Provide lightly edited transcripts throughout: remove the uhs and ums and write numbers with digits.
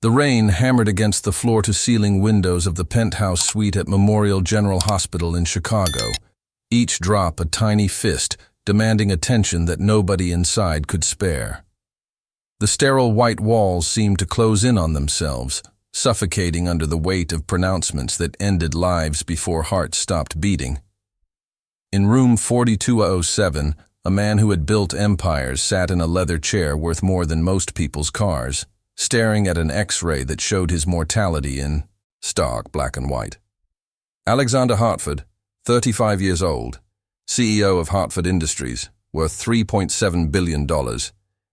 The rain hammered against the floor-to-ceiling windows of the penthouse suite at Memorial General Hospital in Chicago, each drop a tiny fist demanding attention that nobody inside could spare. The sterile white walls seemed to close in on themselves, suffocating under the weight of pronouncements that ended lives before hearts stopped beating. In room 4207, a man who had built empires sat in a leather chair worth more than most people's cars, staring at an X-ray that showed his mortality in stark black and white. Alexander Hartford, 35 years old, CEO of Hartford Industries, worth $3.7 billion,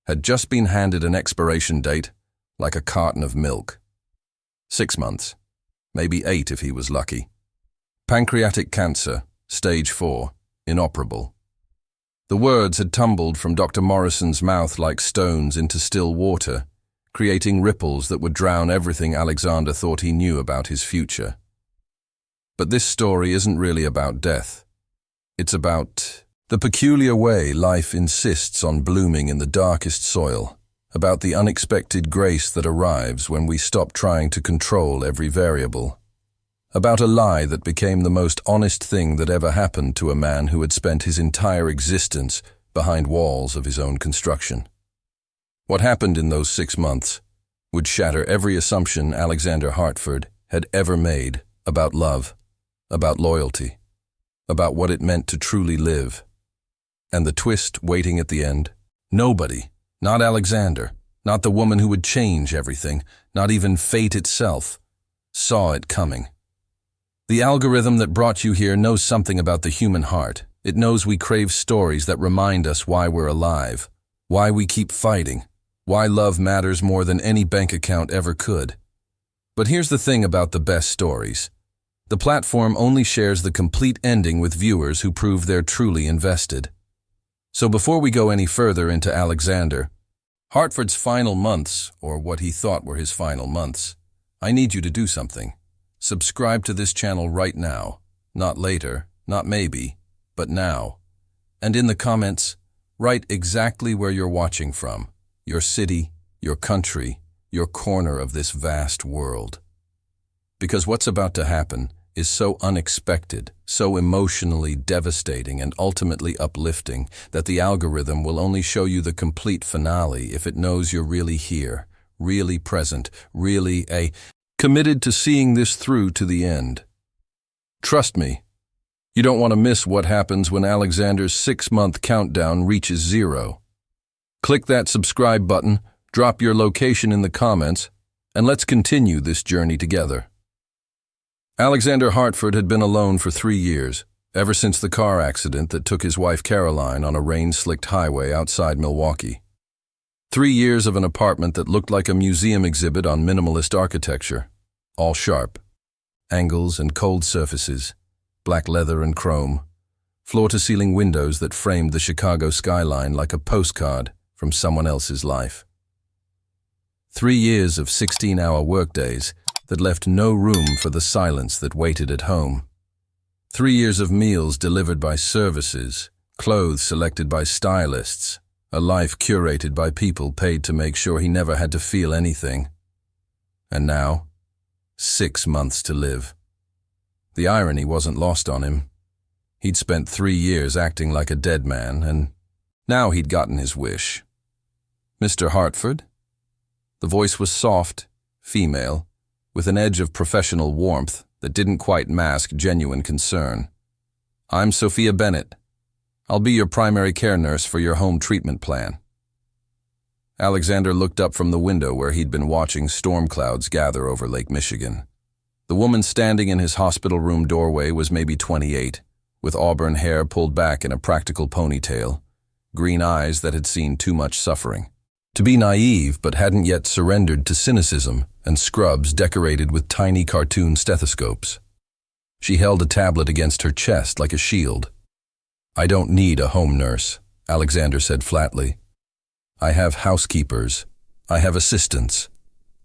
had just been handed an expiration date like a carton of milk. 6 months, maybe 8 if he was lucky. Pancreatic cancer, stage 4, inoperable. The words had tumbled from Dr. Morrison's mouth like stones into still water, creating ripples that would drown everything Alexander thought he knew about his future. But this story isn't really about death. It's about the peculiar way life insists on blooming in the darkest soil, about the unexpected grace that arrives when we stop trying to control every variable, about a lie that became the most honest thing that ever happened to a man who had spent his entire existence behind walls of his own construction. What happened in those 6 months would shatter every assumption Alexander Hartford had ever made about love, about loyalty, about what it meant to truly live. And the twist waiting at the end, nobody, not Alexander, not the woman who would change everything, not even fate itself, saw it coming. The algorithm that brought you here knows something about the human heart. It knows we crave stories that remind us why we're alive, why we keep fighting, why love matters more than any bank account ever could. But here's the thing about the best stories. The platform only shares the complete ending with viewers who prove they're truly invested. So before we go any further into Alexander Hartford's final months, or what he thought were his final months, I need you to do something. Subscribe to this channel right now. Not later, not maybe, but now. And in the comments, write exactly where you're watching from. Your city, your country, your corner of this vast world. Because what's about to happen is so unexpected, so emotionally devastating and ultimately uplifting that the algorithm will only show you the complete finale if it knows you're really here, really present, really committed to seeing this through to the end. Trust me, you don't want to miss what happens when Alexander's 6-month countdown reaches 0. Click that subscribe button, drop your location in the comments, and let's continue this journey together. Alexander Hartford had been alone for 3 years, ever since the car accident that took his wife Caroline on a rain-slicked highway outside Milwaukee. 3 years of an apartment that looked like a museum exhibit on minimalist architecture, all sharp, angles and cold surfaces, black leather and chrome, floor-to-ceiling windows that framed the Chicago skyline like a postcard from someone else's life. 3 years of 16-hour workdays that left no room for the silence that waited at home. 3 years of meals delivered by services, clothes selected by stylists, a life curated by people paid to make sure he never had to feel anything. And now, 6 months to live. The irony wasn't lost on him. He'd spent 3 years acting like a dead man, and now he'd gotten his wish. Mr. Hartford? The voice was soft, female, with an edge of professional warmth that didn't quite mask genuine concern. I'm Sophia Bennett. I'll be your primary care nurse for your home treatment plan. Alexander looked up from the window where he'd been watching storm clouds gather over Lake Michigan. The woman standing in his hospital room doorway was maybe 28, with auburn hair pulled back in a practical ponytail, green eyes that had seen too much suffering. To be naive but hadn't yet surrendered to cynicism, and scrubs decorated with tiny cartoon stethoscopes. She held a tablet against her chest like a shield. I don't need a home nurse, Alexander said flatly. I have housekeepers. I have assistants.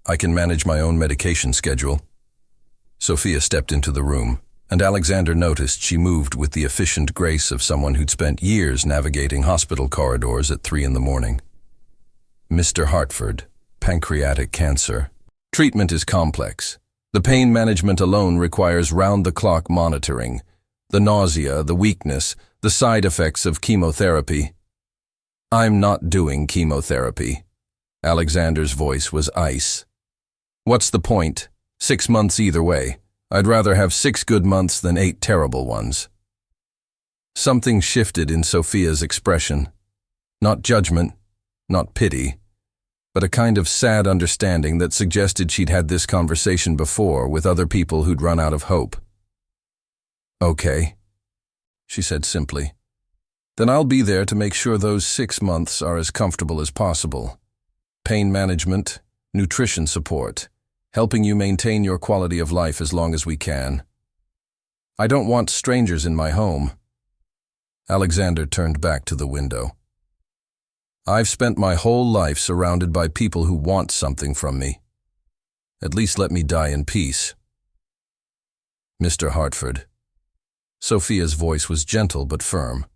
I can manage my own medication schedule. Sophia stepped into the room, and Alexander noticed she moved with the efficient grace of someone who'd spent years navigating hospital corridors at 3 in the morning. Mr. Hartford, pancreatic cancer. Treatment is complex. The pain management alone requires round-the-clock monitoring. The nausea, the weakness, the side effects of chemotherapy. I'm not doing chemotherapy. Alexander's voice was ice. What's the point? 6 months either way. I'd rather have 6 good months than 8 terrible ones. Something shifted in Sophia's expression. Not judgment, not pity, but a kind of sad understanding that suggested she'd had this conversation before with other people who'd run out of hope. Okay, she said simply. Then I'll be there to make sure those 6 months are as comfortable as possible. Pain management, nutrition support, helping you maintain your quality of life as long as we can. I don't want strangers in my home. Alexander turned back to the window. I've spent my whole life surrounded by people who want something from me. At least let me die in peace. Mr. Hartford. Sophia's voice was gentle but firm.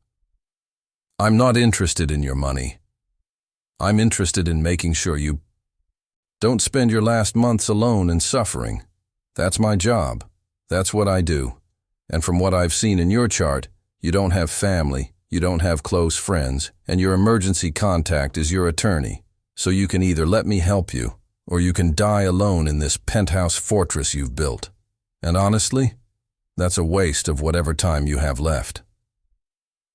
I'm not interested in your money. I'm interested in making sure you don't spend your last months alone and suffering. That's my job. That's what I do. And from what I've seen in your chart, you don't have family. You don't have close friends, and your emergency contact is your attorney, so you can either let me help you, or you can die alone in this penthouse fortress you've built. And honestly, that's a waste of whatever time you have left.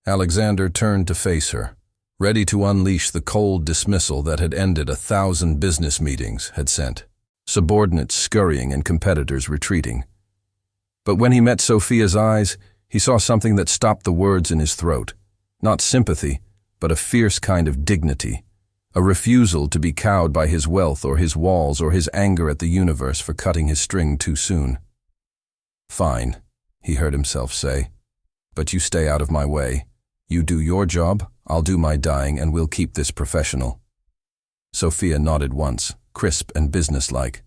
Alexander turned to face her, ready to unleash the cold dismissal that had ended 1,000 business meetings had sent, subordinates scurrying and competitors retreating. But when he met Sophia's eyes, he saw something that stopped the words in his throat. Not sympathy, but a fierce kind of dignity, a refusal to be cowed by his wealth or his walls or his anger at the universe for cutting his string too soon. Fine, he heard himself say, but you stay out of my way. You do your job, I'll do my dying, and we'll keep this professional. Sophia nodded once, crisp and businesslike.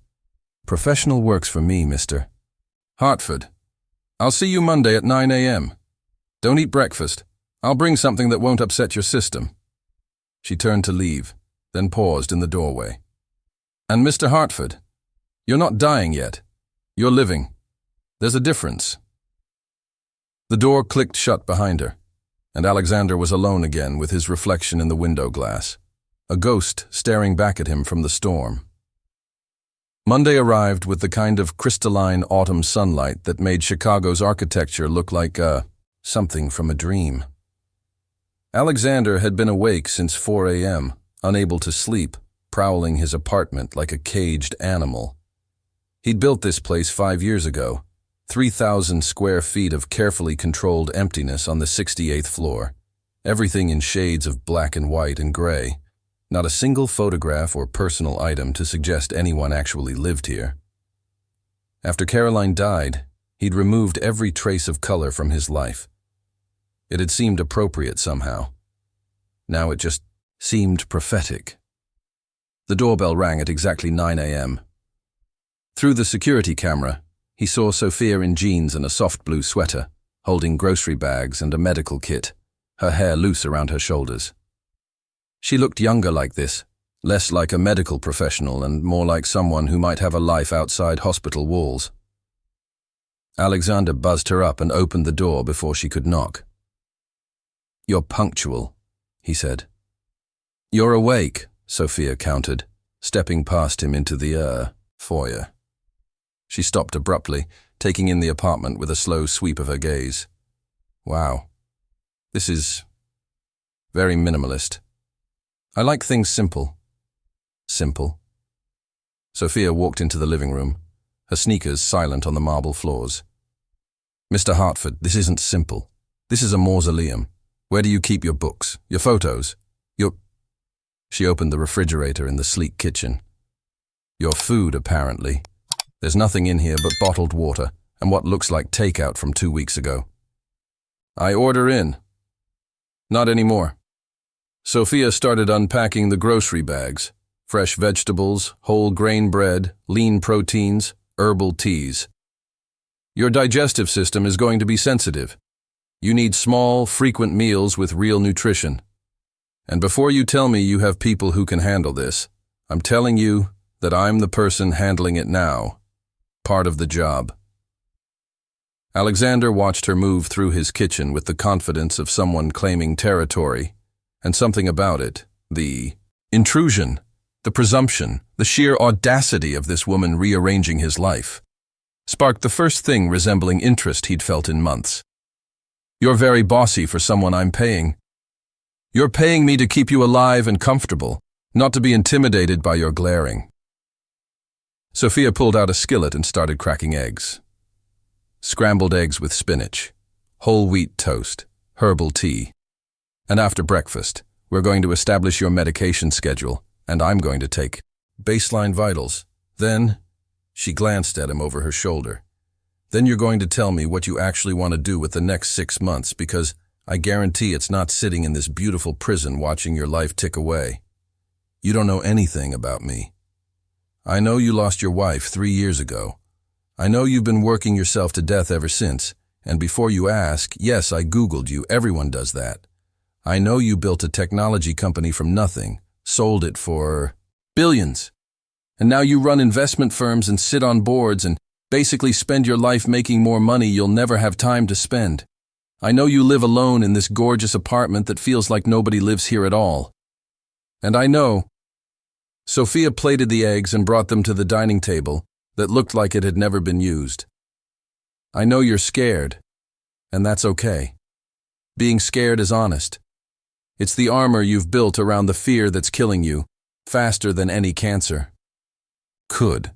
Professional works for me, Mr. Hartford. I'll see you Monday at 9 a.m. Don't eat breakfast. I'll bring something that won't upset your system. She turned to leave, then paused in the doorway. And Mr. Hartford, you're not dying yet. You're living. There's a difference. The door clicked shut behind her, and Alexander was alone again with his reflection in the window glass, a ghost staring back at him from the storm. Monday arrived with the kind of crystalline autumn sunlight that made Chicago's architecture look like something from a dream. Alexander had been awake since 4 a.m., unable to sleep, prowling his apartment like a caged animal. He'd built this place 5 years ago, 3,000 square feet of carefully controlled emptiness on the 68th floor, everything in shades of black and white and gray, not a single photograph or personal item to suggest anyone actually lived here. After Caroline died, he'd removed every trace of color from his life. It had seemed appropriate somehow. Now it just seemed prophetic. The doorbell rang at exactly 9 a.m. Through the security camera, he saw Sophia in jeans and a soft blue sweater, holding grocery bags and a medical kit, her hair loose around her shoulders. She looked younger like this, less like a medical professional and more like someone who might have a life outside hospital walls. Alexander buzzed her up and opened the door before she could knock. You're punctual, he said. You're awake, Sophia countered, stepping past him into the foyer. She stopped abruptly, taking in the apartment with a slow sweep of her gaze. Wow, this is very minimalist. I like things simple. Simple. Sophia walked into the living room, her sneakers silent on the marble floors. Mr. Hartford, this isn't simple. This is a mausoleum. Where do you keep your books, your photos, your... She opened the refrigerator in the sleek kitchen. Your food, apparently. There's nothing in here but bottled water and what looks like takeout from 2 weeks ago. I order in. Not anymore. Sophia started unpacking the grocery bags. Fresh vegetables, whole grain bread, lean proteins, herbal teas. Your digestive system is going to be sensitive. You need small, frequent meals with real nutrition. And before you tell me you have people who can handle this, I'm telling you that I'm the person handling it now. Part of the job. Alexander watched her move through his kitchen with the confidence of someone claiming territory, and something about it, the intrusion, the presumption, the sheer audacity of this woman rearranging his life, sparked the first thing resembling interest he'd felt in months. You're very bossy for someone I'm paying. You're paying me to keep you alive and comfortable, not to be intimidated by your glaring. Sophia pulled out a skillet and started cracking eggs. Scrambled eggs with spinach, whole wheat toast, herbal tea. And after breakfast, we're going to establish your medication schedule, and I'm going to take baseline vitals. Then, she glanced at him over her shoulder. Then you're going to tell me what you actually want to do with the next 6 months, because I guarantee it's not sitting in this beautiful prison watching your life tick away. You don't know anything about me. I know you lost your wife 3 years ago. I know you've been working yourself to death ever since, and before you ask, yes, I Googled you, everyone does that. I know you built a technology company from nothing, sold it for billions, and now you run investment firms and sit on boards and basically spend your life making more money you'll never have time to spend. I know you live alone in this gorgeous apartment that feels like nobody lives here at all. And I know. Sophia plated the eggs and brought them to the dining table that looked like it had never been used. I know you're scared, and that's okay. Being scared is honest. It's the armor you've built around the fear that's killing you, faster than any cancer. Could.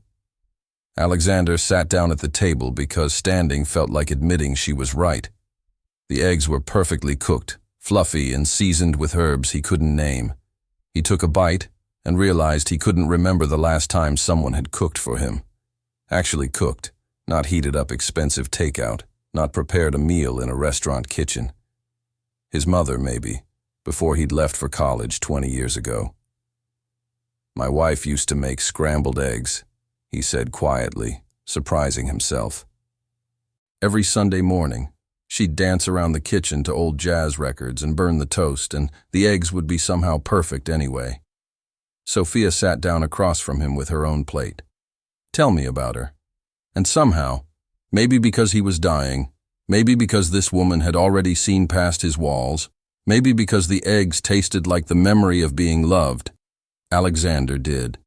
Alexander sat down at the table because standing felt like admitting she was right. The eggs were perfectly cooked, fluffy and seasoned with herbs he couldn't name. He took a bite and realized he couldn't remember the last time someone had cooked for him. Actually cooked, not heated up expensive takeout, not prepared a meal in a restaurant kitchen. His mother, maybe, before he'd left for college 20 years ago. My wife used to make scrambled eggs, he said quietly, surprising himself. Every Sunday morning, she'd dance around the kitchen to old jazz records and burn the toast, and the eggs would be somehow perfect anyway. Sophia sat down across from him with her own plate. Tell me about her. And somehow, maybe because he was dying, maybe because this woman had already seen past his walls, maybe because the eggs tasted like the memory of being loved, Alexander did.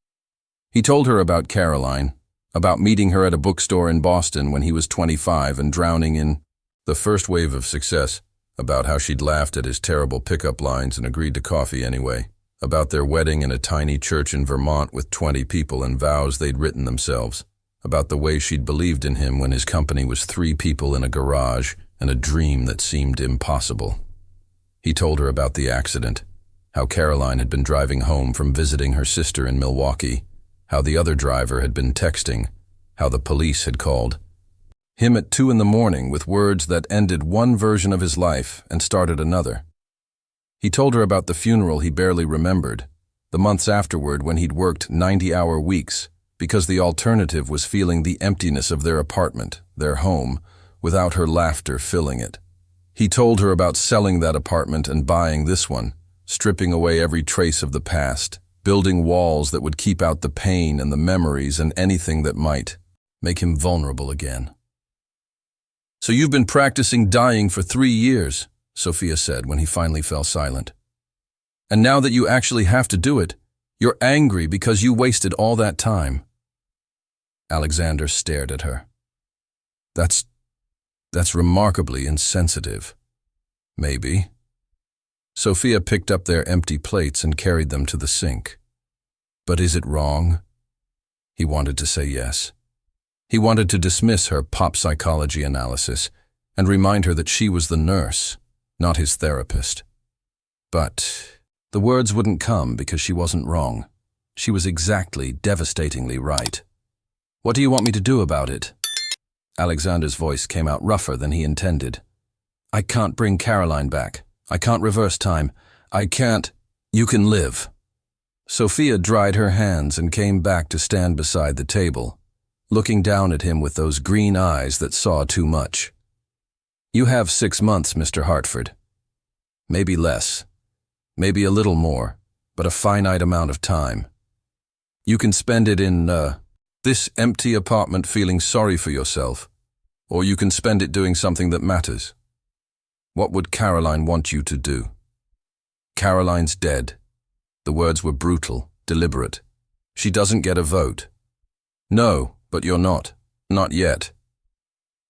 He told her about Caroline, about meeting her at a bookstore in Boston when he was 25 and drowning in the first wave of success, about how she'd laughed at his terrible pickup lines and agreed to coffee anyway, about their wedding in a tiny church in Vermont with 20 people and vows they'd written themselves, about the way she'd believed in him when his company was 3 people in a garage and a dream that seemed impossible. He told her about the accident, how Caroline had been driving home from visiting her sister in Milwaukee, how the other driver had been texting, how the police had called him at 2 a.m. with words that ended one version of his life and started another. He told her about the funeral he barely remembered, the months afterward when he'd worked 90-hour weeks, because the alternative was feeling the emptiness of their apartment, their home, without her laughter filling it. He told her about selling that apartment and buying this one, stripping away every trace of the past, building walls that would keep out the pain and the memories and anything that might make him vulnerable again. So you've been practicing dying for 3 years, Sophia said when he finally fell silent. And now that you actually have to do it, you're angry because you wasted all that time. Alexander stared at her. That's remarkably insensitive. Maybe. Sophia picked up their empty plates and carried them to the sink. But is it wrong? He wanted to say yes. He wanted to dismiss her pop psychology analysis and remind her that she was the nurse, not his therapist. But the words wouldn't come because she wasn't wrong. She was exactly, devastatingly right. What do you want me to do about it? Alexander's voice came out rougher than he intended. I can't bring Caroline back. I can't reverse time. I can't. You can live. Sophia dried her hands and came back to stand beside the table, looking down at him with those green eyes that saw too much. You have 6 months, Mr. Hartford. Maybe less. Maybe a little more, but a finite amount of time. You can spend it in, this empty apartment feeling sorry for yourself, or you can spend it doing something that matters. What would Caroline want you to do? Caroline's dead. The words were brutal, deliberate. She doesn't get a vote. No, but you're not. Not yet.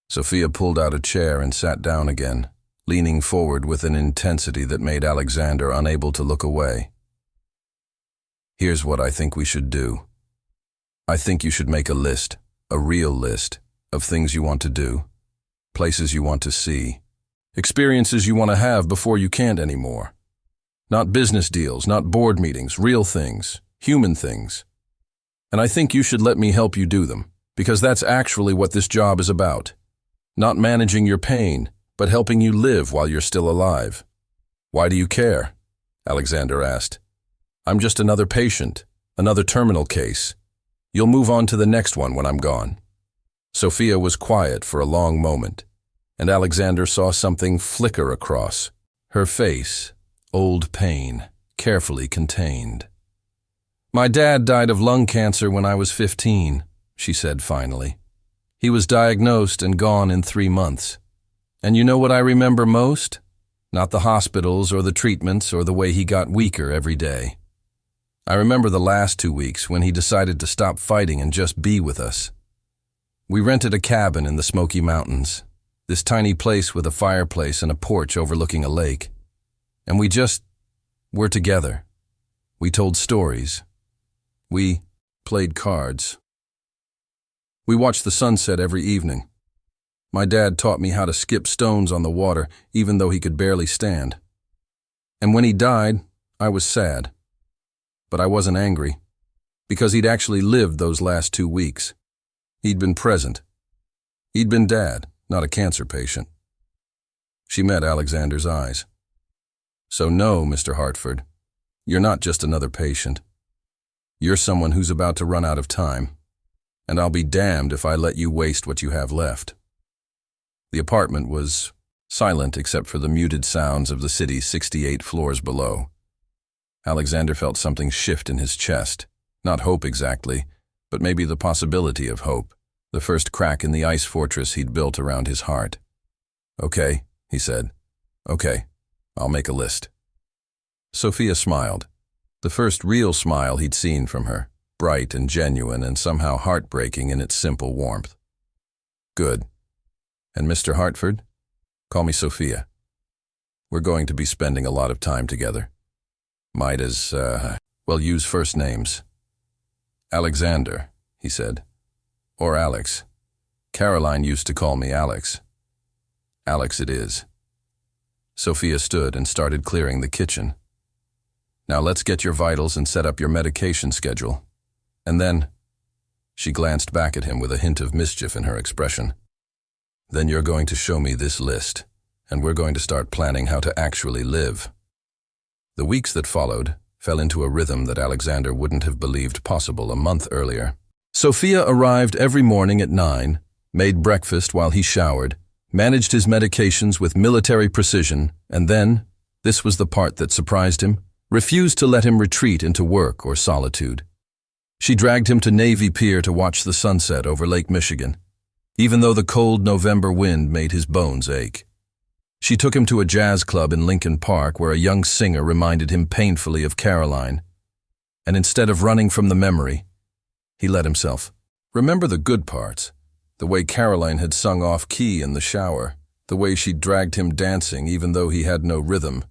Sophia pulled out a chair and sat down again, leaning forward with an intensity that made Alexander unable to look away. Here's what I think we should do. I think you should make a list, a real list, of things you want to do, places you want to see, experiences you want to have before you can't anymore. Not business deals, not board meetings, real things, human things. And I think you should let me help you do them, because that's actually what this job is about. Not managing your pain, but helping you live while you're still alive. Why do you care? Alexander asked. I'm just another patient, another terminal case. You'll move on to the next one when I'm gone. Sophia was quiet for a long moment, and Alexander saw something flicker across her face, old pain, carefully contained. My dad died of lung cancer when I was 15, she said finally. He was diagnosed and gone in 3 months. And you know what I remember most? Not the hospitals or the treatments or the way he got weaker every day. I remember the last 2 weeks when he decided to stop fighting and just be with us. We rented a cabin in the Smoky Mountains, this tiny place with a fireplace and a porch overlooking a lake. And we just were together. We told stories. We played cards. We watched the sunset every evening. My dad taught me how to skip stones on the water, even though he could barely stand. And when he died, I was sad. But I wasn't angry, because he'd actually lived those last 2 weeks. He'd been present. He'd been Dad, not a cancer patient. She met Alexander's eyes. So no, Mr. Hartford, you're not just another patient. You're someone who's about to run out of time, and I'll be damned if I let you waste what you have left. The apartment was silent except for the muted sounds of the city 68 floors below. Alexander felt something shift in his chest, not hope exactly, but maybe the possibility of hope, the first crack in the ice fortress he'd built around his heart. Okay, he said. Okay, I'll make a list. Sophia smiled, the first real smile he'd seen from her, bright and genuine and somehow heartbreaking in its simple warmth. Good. And Mr. Hartford? Call me Sophia. We're going to be spending a lot of time together. Might as, use first names. Alexander, he said. Or Alex. Caroline used to call me Alex. Alex it is. Sophia stood and started clearing the kitchen. Now let's get your vitals and set up your medication schedule. And then, she glanced back at him with a hint of mischief in her expression. Then you're going to show me this list, and we're going to start planning how to actually live. The weeks that followed fell into a rhythm that Alexander wouldn't have believed possible a month earlier. Sophia arrived every morning at 9, made breakfast while he showered, managed his medications with military precision, and then, this was the part that surprised him, refused to let him retreat into work or solitude. She dragged him to Navy Pier to watch the sunset over Lake Michigan, even though the cold November wind made his bones ache. She took him to a jazz club in Lincoln Park where a young singer reminded him painfully of Caroline. And instead of running from the memory, he let himself remember the good parts, the way Caroline had sung off-key in the shower, the way she'd dragged him dancing even though he had no rhythm,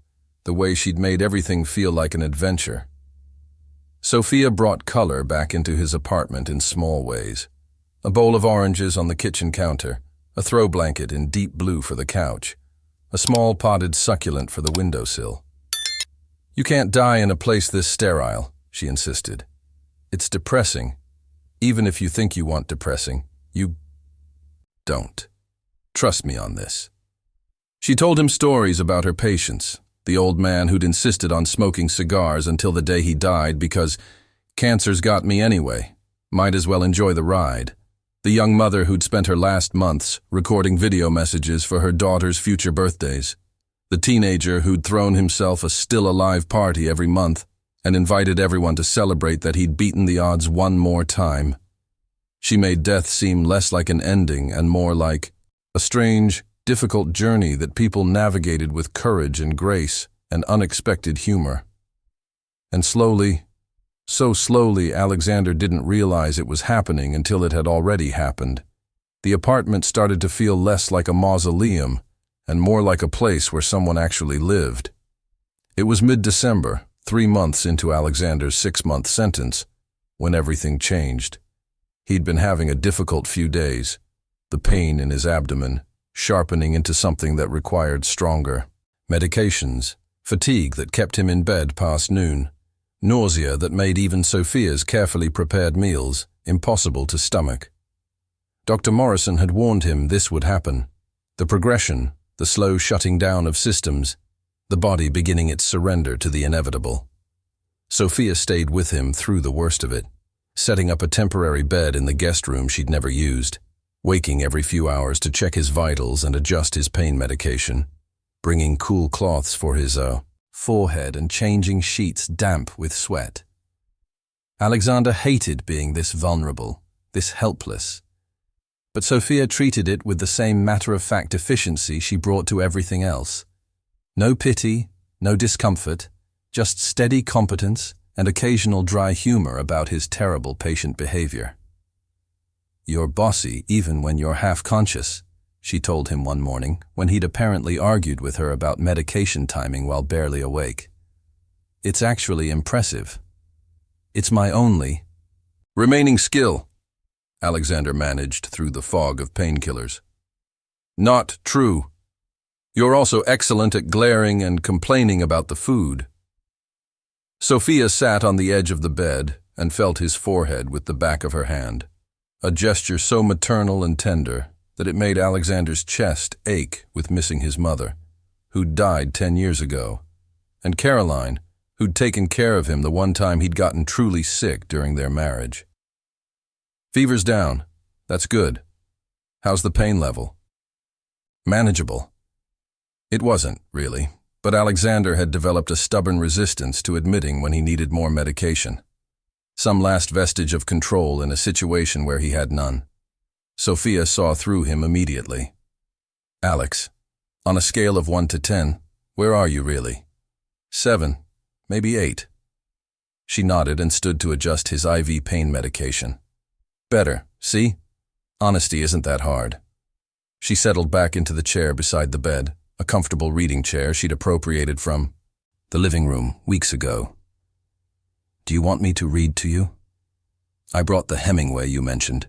the way she'd made everything feel like an adventure. Sophia brought color back into his apartment in small ways. A bowl of oranges on the kitchen counter, a throw blanket in deep blue for the couch, a small potted succulent for the windowsill. You can't die in a place this sterile, she insisted. It's depressing. Even if you think you want depressing, you don't. Trust me on this. She told him stories about her patients, the old man who'd insisted on smoking cigars until the day he died because cancer's got me anyway, might as well enjoy the ride. The young mother who'd spent her last months recording video messages for her daughter's future birthdays. The teenager who'd thrown himself a still-alive party every month, and invited everyone to celebrate that he'd beaten the odds one more time. She made death seem less like an ending and more like a strange, difficult journey that people navigated with courage and grace and unexpected humor. And slowly, so slowly, Alexander didn't realize it was happening until it had already happened. The apartment started to feel less like a mausoleum and more like a place where someone actually lived. It was mid-December, 3 months into Alexander's 6-month sentence, when everything changed. He'd been having a difficult few days, the pain in his abdomen sharpening into something that required stronger medications, fatigue that kept him in bed past noon, nausea that made even Sophia's carefully prepared meals impossible to stomach. Dr. Morrison had warned him this would happen. The progression, the slow shutting down of systems, the body beginning its surrender to the inevitable. Sophia stayed with him through the worst of it, setting up a temporary bed in the guest room she'd never used, waking every few hours to check his vitals and adjust his pain medication, bringing cool cloths for his forehead and changing sheets damp with sweat. Alexander hated being this vulnerable, this helpless. But Sophia treated it with the same matter-of-fact efficiency she brought to everything else. No pity, no discomfort, just steady competence and occasional dry humor about his terrible patient behavior. "You're bossy even when you're half-conscious," she told him one morning when he'd apparently argued with her about medication timing while barely awake. "It's actually impressive. It's my only remaining skill," Alexander managed through the fog of painkillers. "Not true. You're also excellent at glaring and complaining about the food." Sophia sat on the edge of the bed and felt his forehead with the back of her hand, a gesture so maternal and tender that it made Alexander's chest ache with missing his mother, who'd died 10 years ago, and Caroline, who'd taken care of him the one time he'd gotten truly sick during their marriage. "Fever's down. That's good. How's the pain level?" "Manageable." It wasn't, really, but Alexander had developed a stubborn resistance to admitting when he needed more medication. Some last vestige of control in a situation where he had none. Sophia saw through him immediately. "Alex, on a scale of 1 to 10, where are you really?" 7, maybe 8. She nodded and stood to adjust his IV pain medication. "Better, see? Honesty isn't that hard." She settled back into the chair beside the bed, a comfortable reading chair she'd appropriated from the living room weeks ago. "Do you want me to read to you? I brought the Hemingway you mentioned."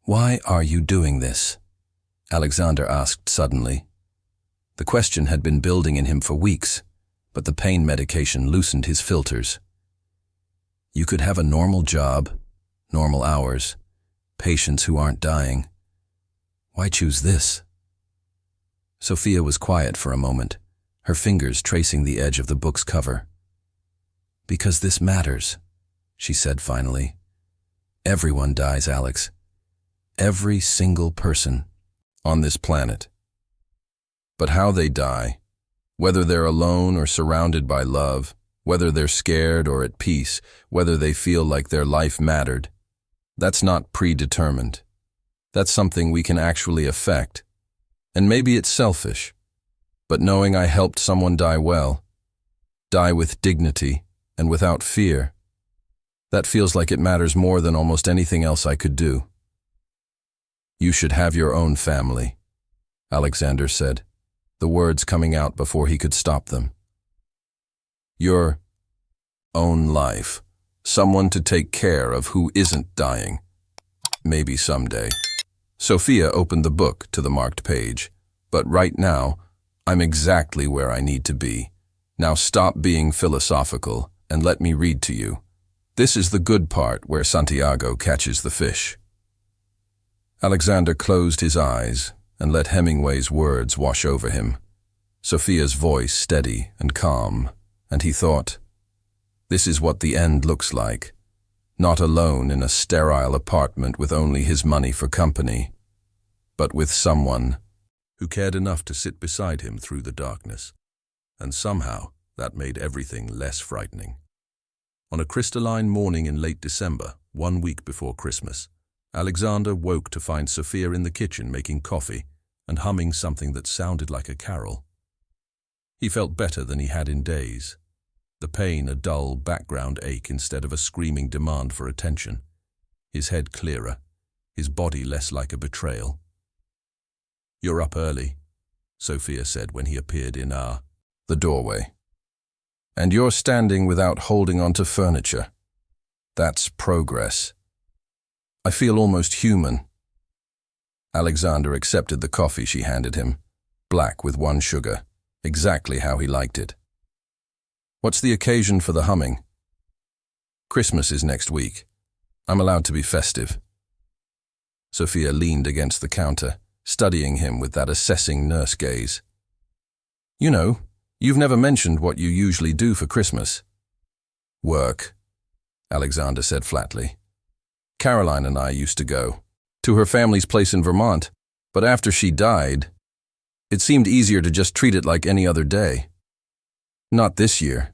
"Why are you doing this?" Alexander asked suddenly. The question had been building in him for weeks, but the pain medication loosened his filters. "You could have a normal job, normal hours, patients who aren't dying. Why choose this?" Sophia was quiet for a moment, her fingers tracing the edge of the book's cover. "Because this matters," she said finally. "Everyone dies, Alex. Every single person on this planet. But how they die, whether they're alone or surrounded by love, whether they're scared or at peace, whether they feel like their life mattered, that's not predetermined. That's something we can actually affect. And maybe it's selfish, but knowing I helped someone die well, die with dignity and without fear, that feels like it matters more than almost anything else I could do." "You should have your own family," Alexander said, the words coming out before he could stop them. "Your own life, someone to take care of who isn't dying. Maybe someday." Sophia opened the book to the marked page. "But right now, I'm exactly where I need to be. Now stop being philosophical and let me read to you. This is the good part where Santiago catches the fish." Alexander closed his eyes and let Hemingway's words wash over him, Sophia's voice steady and calm, and he thought, this is what the end looks like. Not alone in a sterile apartment with only his money for company, but with someone who cared enough to sit beside him through the darkness. And somehow that made everything less frightening. On a crystalline morning in late December, 1 week before Christmas, Alexander woke to find Sophia in the kitchen making coffee and humming something that sounded like a carol. He felt better than he had in days. The pain a dull background ache instead of a screaming demand for attention. His head clearer, his body less like a betrayal. "You're up early," Sophia said when he appeared in the doorway. "And you're standing without holding onto furniture. That's progress. I feel almost human." Alexander accepted the coffee she handed him, black with 1 sugar, exactly how he liked it. "What's the occasion for the humming?" "Christmas is next week. I'm allowed to be festive." Sophia leaned against the counter, studying him with that assessing nurse gaze. "You know, you've never mentioned what you usually do for Christmas." "Work," Alexander said flatly. "Caroline and I used to go to her family's place in Vermont, but after she died, it seemed easier to just treat it like any other day." "Not this year."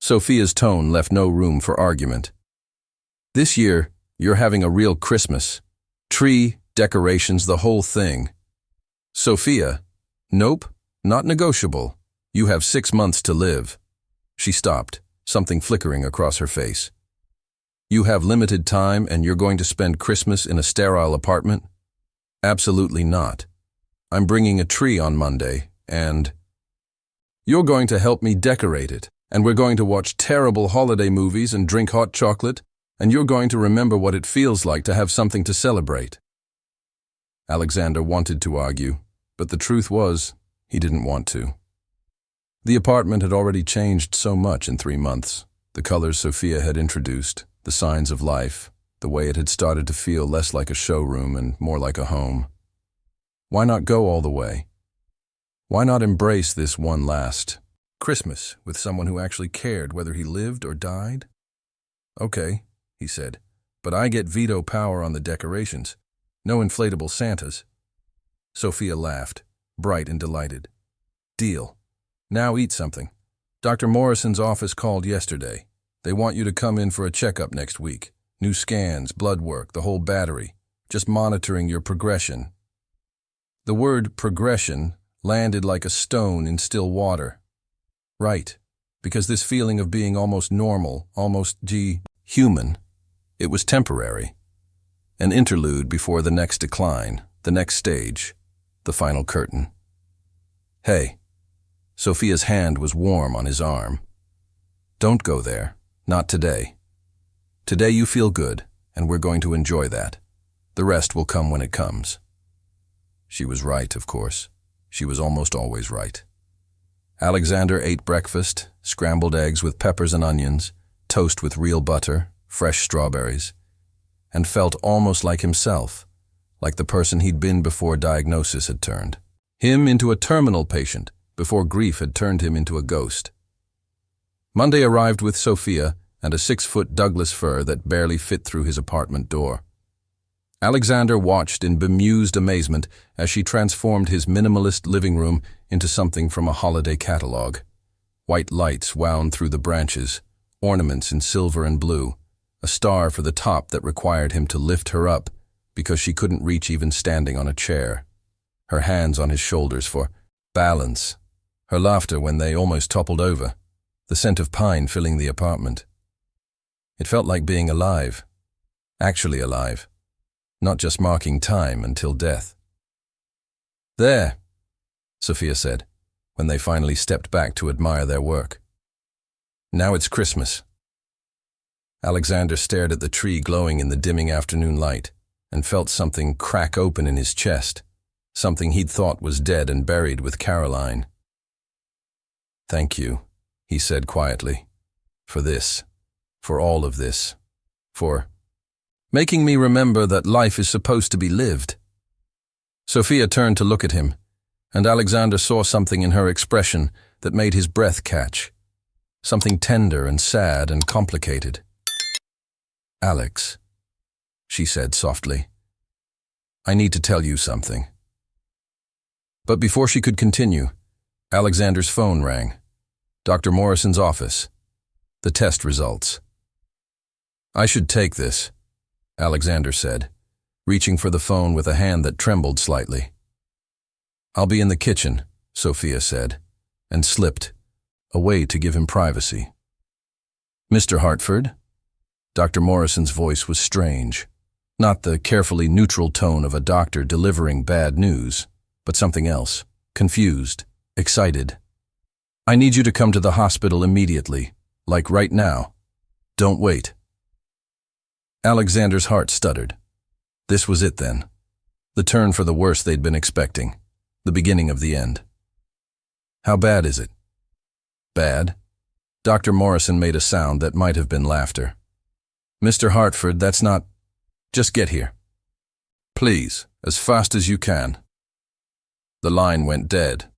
Sophia's tone left no room for argument. "This year, you're having a real Christmas. Tree, decorations, the whole thing." "Sophia, nope, not negotiable. You have 6 months to live." She stopped, something flickering across her face. "You have limited time and you're going to spend Christmas in a sterile apartment?" "Absolutely not. I'm bringing a tree on Monday, and you're going to help me decorate it, and we're going to watch terrible holiday movies and drink hot chocolate, and you're going to remember what it feels like to have something to celebrate." Alexander wanted to argue, but the truth was, he didn't want to. The apartment had already changed so much in 3 months. The colors Sophia had introduced, the signs of life, the way it had started to feel less like a showroom and more like a home. Why not go all the way? Why not embrace this one last Christmas with someone who actually cared whether he lived or died? "Okay," he said, "but I get veto power on the decorations. No inflatable Santas." Sophia laughed, bright and delighted. "Deal. Now eat something. Dr. Morrison's office called yesterday. They want you to come in for a checkup next week. New scans, blood work, the whole battery. Just monitoring your progression." The word progression landed like a stone in still water. Right, because this feeling of being almost normal, almost human, it was temporary. An interlude before the next decline, the next stage, the final curtain. "Hey." Sophia's hand was warm on his arm. "Don't go there. Not today. Today you feel good, and we're going to enjoy that. The rest will come when it comes." She was right, of course. She was almost always right. Alexander ate breakfast, scrambled eggs with peppers and onions, toast with real butter, fresh strawberries, and felt almost like himself, like the person he'd been before diagnosis had turned him into a terminal patient, before grief had turned him into a ghost. Monday arrived with Sophia and a 6-foot Douglas fir that barely fit through his apartment door. Alexander watched in bemused amazement as she transformed his minimalist living room into something from a holiday catalog. White lights wound through the branches, ornaments in silver and blue, a star for the top that required him to lift her up because she couldn't reach even standing on a chair, her hands on his shoulders for balance, her laughter when they almost toppled over, the scent of pine filling the apartment. It felt like being alive, actually alive, not just marking time until death. "There," Sophia said, when they finally stepped back to admire their work. "Now it's Christmas." Alexander stared at the tree glowing in the dimming afternoon light and felt something crack open in his chest, something he'd thought was dead and buried with Caroline. "Thank you," he said quietly, "for this, for all of this, for making me remember that life is supposed to be lived." Sophia turned to look at him, and Alexander saw something in her expression that made his breath catch, something tender and sad and complicated. "Alex," she said softly, "I need to tell you something." But before she could continue, Alexander's phone rang. Dr. Morrison's office. The test results. "I should take this," Alexander said, reaching for the phone with a hand that trembled slightly. "I'll be in the kitchen," Sophia said, and slipped, away to give him privacy. "Mr. Hartford?" Dr. Morrison's voice was strange. Not the carefully neutral tone of a doctor delivering bad news, but something else, confused, excited. "I need you to come to the hospital immediately, like right now. Don't wait." Alexander's heart stuttered. This was it then. The turn for the worse they'd been expecting. The beginning of the end. "How bad is it?" "Bad?" Dr. Morrison made a sound that might have been laughter. "Mr. Hartford, that's not... Just get here. Please, as fast as you can." The line went dead.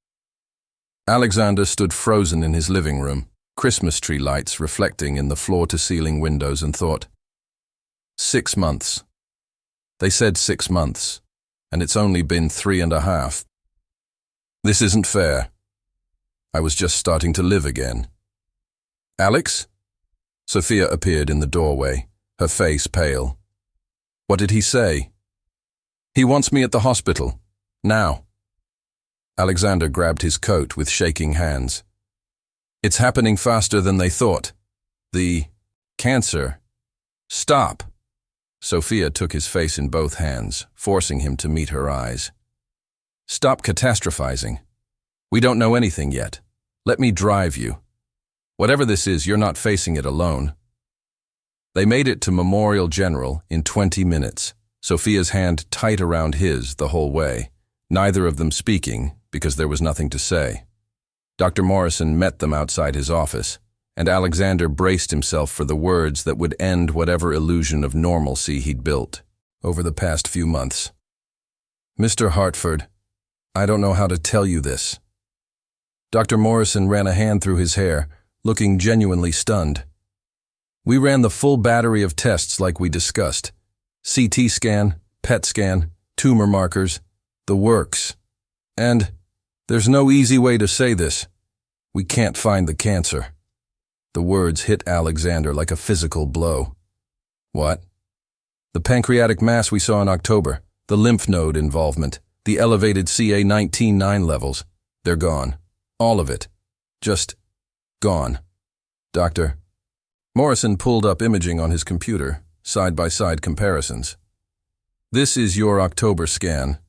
Alexander stood frozen in his living room, Christmas tree lights reflecting in the floor-to-ceiling windows, and thought, 6 months. They said 6 months, and it's only been 3.5. This isn't fair. I was just starting to live again. "Alex?" Sophia appeared in the doorway, her face pale. "What did he say?" "He wants me at the hospital. Now." Alexander grabbed his coat with shaking hands. "It's happening faster than they thought. The cancer." "Stop." Sophia took his face in both hands, forcing him to meet her eyes. "Stop catastrophizing. We don't know anything yet. Let me drive you. Whatever this is, you're not facing it alone." They made it to Memorial General in 20 minutes, Sophia's hand tight around his the whole way, neither of them speaking because there was nothing to say. Dr. Morrison met them outside his office, and Alexander braced himself for the words that would end whatever illusion of normalcy he'd built over the past few months. "Mr. Hartford, I don't know how to tell you this." Dr. Morrison ran a hand through his hair, looking genuinely stunned. "We ran the full battery of tests like we discussed. CT scan, PET scan, tumor markers, the works. And there's no easy way to say this. We can't find the cancer." The words hit Alexander like a physical blow. "What?" "The pancreatic mass we saw in October, the lymph node involvement, the elevated CA-19-9 levels, they're gone. All of it. Just gone. Doctor." Morrison pulled up imaging on his computer, side-by-side comparisons. "This is your October scan.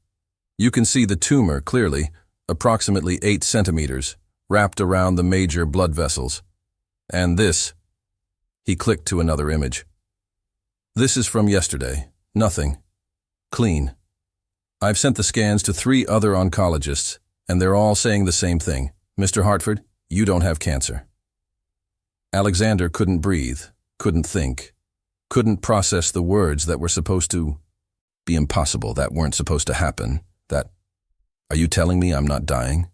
You can see the tumor clearly, approximately 8 centimeters, wrapped around the major blood vessels. And this," he clicked to another image. "This is from yesterday. Nothing. Clean. I've sent the scans to 3 other oncologists, and they're all saying the same thing. Mr. Hartford, you don't have cancer." Alexander couldn't breathe, couldn't think, couldn't process the words that were supposed to be impossible, that weren't supposed to happen, that, "Are you telling me I'm not dying?"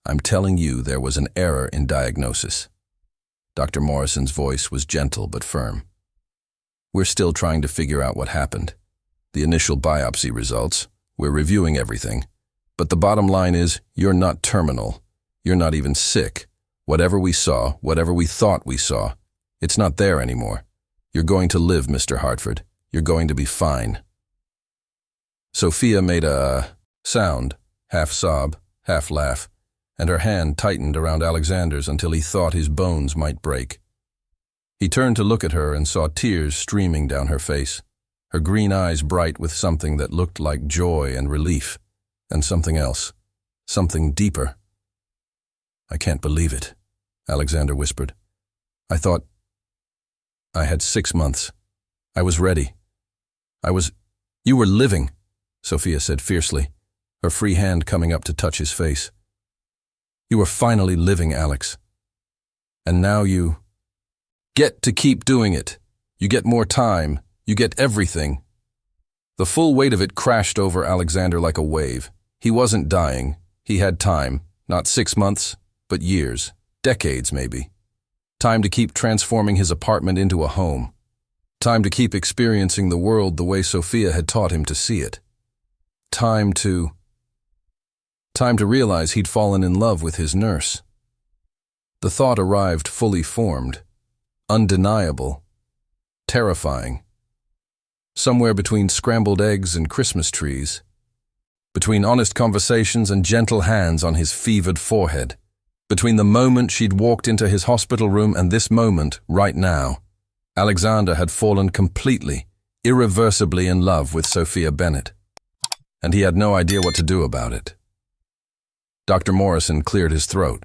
"I'm telling you there was an error in diagnosis." Dr. Morrison's voice was gentle but firm. "We're still trying to figure out what happened. The initial biopsy results, we're reviewing everything. But the bottom line is, you're not terminal. You're not even sick. Whatever we saw, whatever we thought we saw, it's not there anymore. You're going to live, Mr. Hartford. You're going to be fine." Sophia made a sound, half sob, half laugh, and her hand tightened around Alexander's until he thought his bones might break. He turned to look at her and saw tears streaming down her face, her green eyes bright with something that looked like joy and relief, and something else, something deeper. "I can't believe it," Alexander whispered. "I thought I had 6 months. I was ready. You were living," Sophia said fiercely, her free hand coming up to touch his face. "You were finally living, Alex. And now you get to keep doing it. You get more time. You get everything." The full weight of it crashed over Alexander like a wave. He wasn't dying. He had time, not 6 months, but years, decades maybe. Time to keep transforming his apartment into a home. Time to keep experiencing the world the way Sophia had taught him to see it. Time to realize he'd fallen in love with his nurse. The thought arrived fully formed, undeniable, terrifying. Somewhere between scrambled eggs and Christmas trees, between honest conversations and gentle hands on his fevered forehead, between the moment she'd walked into his hospital room and this moment, right now, Alexander had fallen completely, irreversibly in love with Sophia Bennett. And he had no idea what to do about it. Dr. Morrison cleared his throat.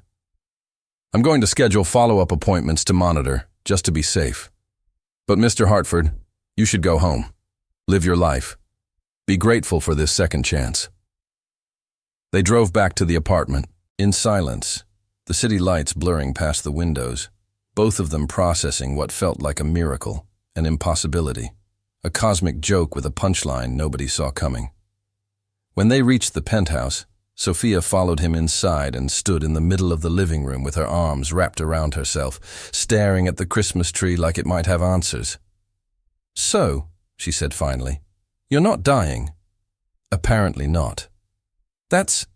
"I'm going to schedule follow-up appointments to monitor, just to be safe. But Mr. Hartford, you should go home. Live your life. Be grateful for this second chance." They drove back to the apartment, in silence, the city lights blurring past the windows, both of them processing what felt like a miracle, an impossibility, a cosmic joke with a punchline nobody saw coming. When they reached the penthouse, Sophia followed him inside and stood in the middle of the living room with her arms wrapped around herself, staring at the Christmas tree like it might have answers. "So," she said finally, "you're not dying?" "Apparently not." That's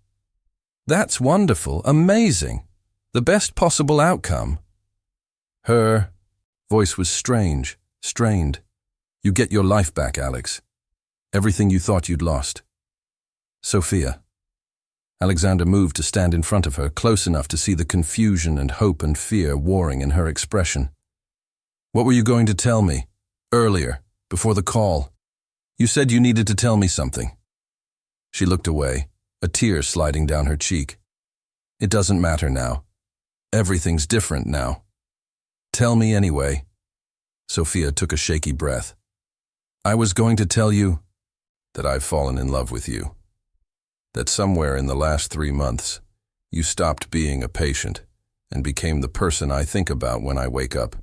wonderful, amazing, the best possible outcome." Her voice was strange, strained. "You get your life back, Alex. Everything you thought you'd lost." "Sophia." Alexander moved to stand in front of her, close enough to see the confusion and hope and fear warring in her expression. "What were you going to tell me? Earlier, before the call. You said you needed to tell me something." She looked away, a tear sliding down her cheek. "It doesn't matter now. Everything's different now. Tell me anyway." Sophia took a shaky breath. "I was going to tell you that I've fallen in love with you. That somewhere in the last 3 months, you stopped being a patient and became the person I think about when I wake up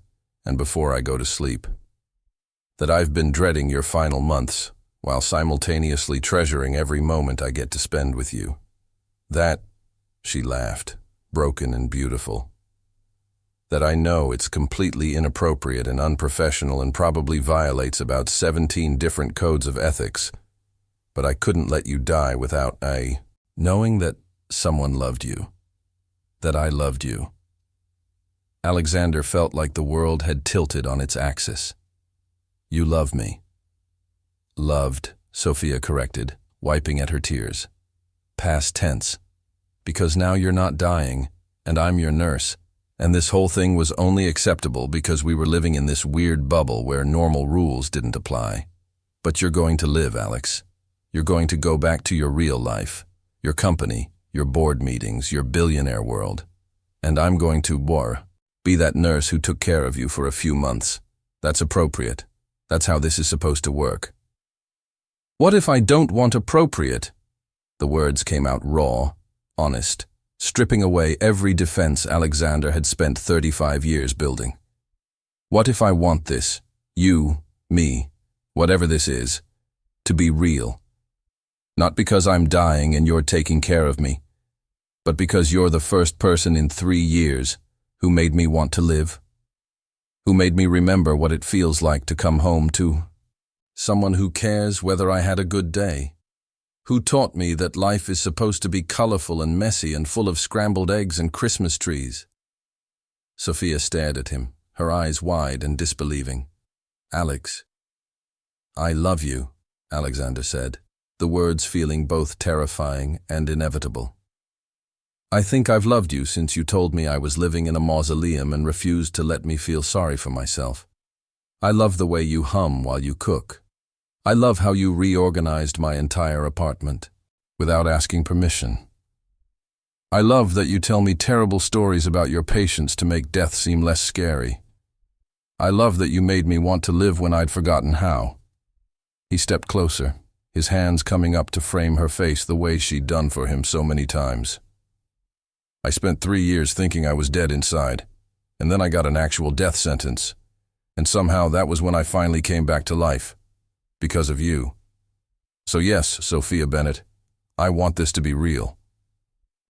and before I go to sleep. That I've been dreading your final months while simultaneously treasuring every moment I get to spend with you. That," she laughed, broken and beautiful, "that I know it's completely inappropriate and unprofessional and probably violates about 17 different codes of ethics, but I couldn't let you die without knowing that someone loved you, that I loved you." Alexander felt like the world had tilted on its axis. "You love me." "Loved," Sophia corrected, wiping at her tears. "Past tense. Because now you're not dying, and I'm your nurse, and this whole thing was only acceptable because we were living in this weird bubble where normal rules didn't apply. But you're going to live, Alex. You're going to go back to your real life, your company, your board meetings, your billionaire world. And I'm going to be that nurse who took care of you for a few months. That's appropriate. That's how this is supposed to work." "What if I don't want appropriate?" The words came out raw, honest, stripping away every defense Alexander had spent 35 years building. "What if I want this, you, me, whatever this is, to be real? Not because I'm dying and you're taking care of me, but because you're the first person in 3 years who made me want to live, who made me remember what it feels like to come home to someone who cares whether I had a good day, who taught me that life is supposed to be colorful and messy and full of scrambled eggs and Christmas trees." Sophia stared at him, her eyes wide and disbelieving. "Alex." "I love you," Alexander said, the words feeling both terrifying and inevitable. "I think I've loved you since you told me I was living in a mausoleum and refused to let me feel sorry for myself. I love the way you hum while you cook. I love how you reorganized my entire apartment, without asking permission. I love that you tell me terrible stories about your patients to make death seem less scary. I love that you made me want to live when I'd forgotten how." He stepped closer, his hands coming up to frame her face the way she'd done for him so many times. "I spent 3 years thinking I was dead inside, and then I got an actual death sentence, and somehow that was when I finally came back to life. Because of you. So yes, Sophia Bennett, I want this to be real.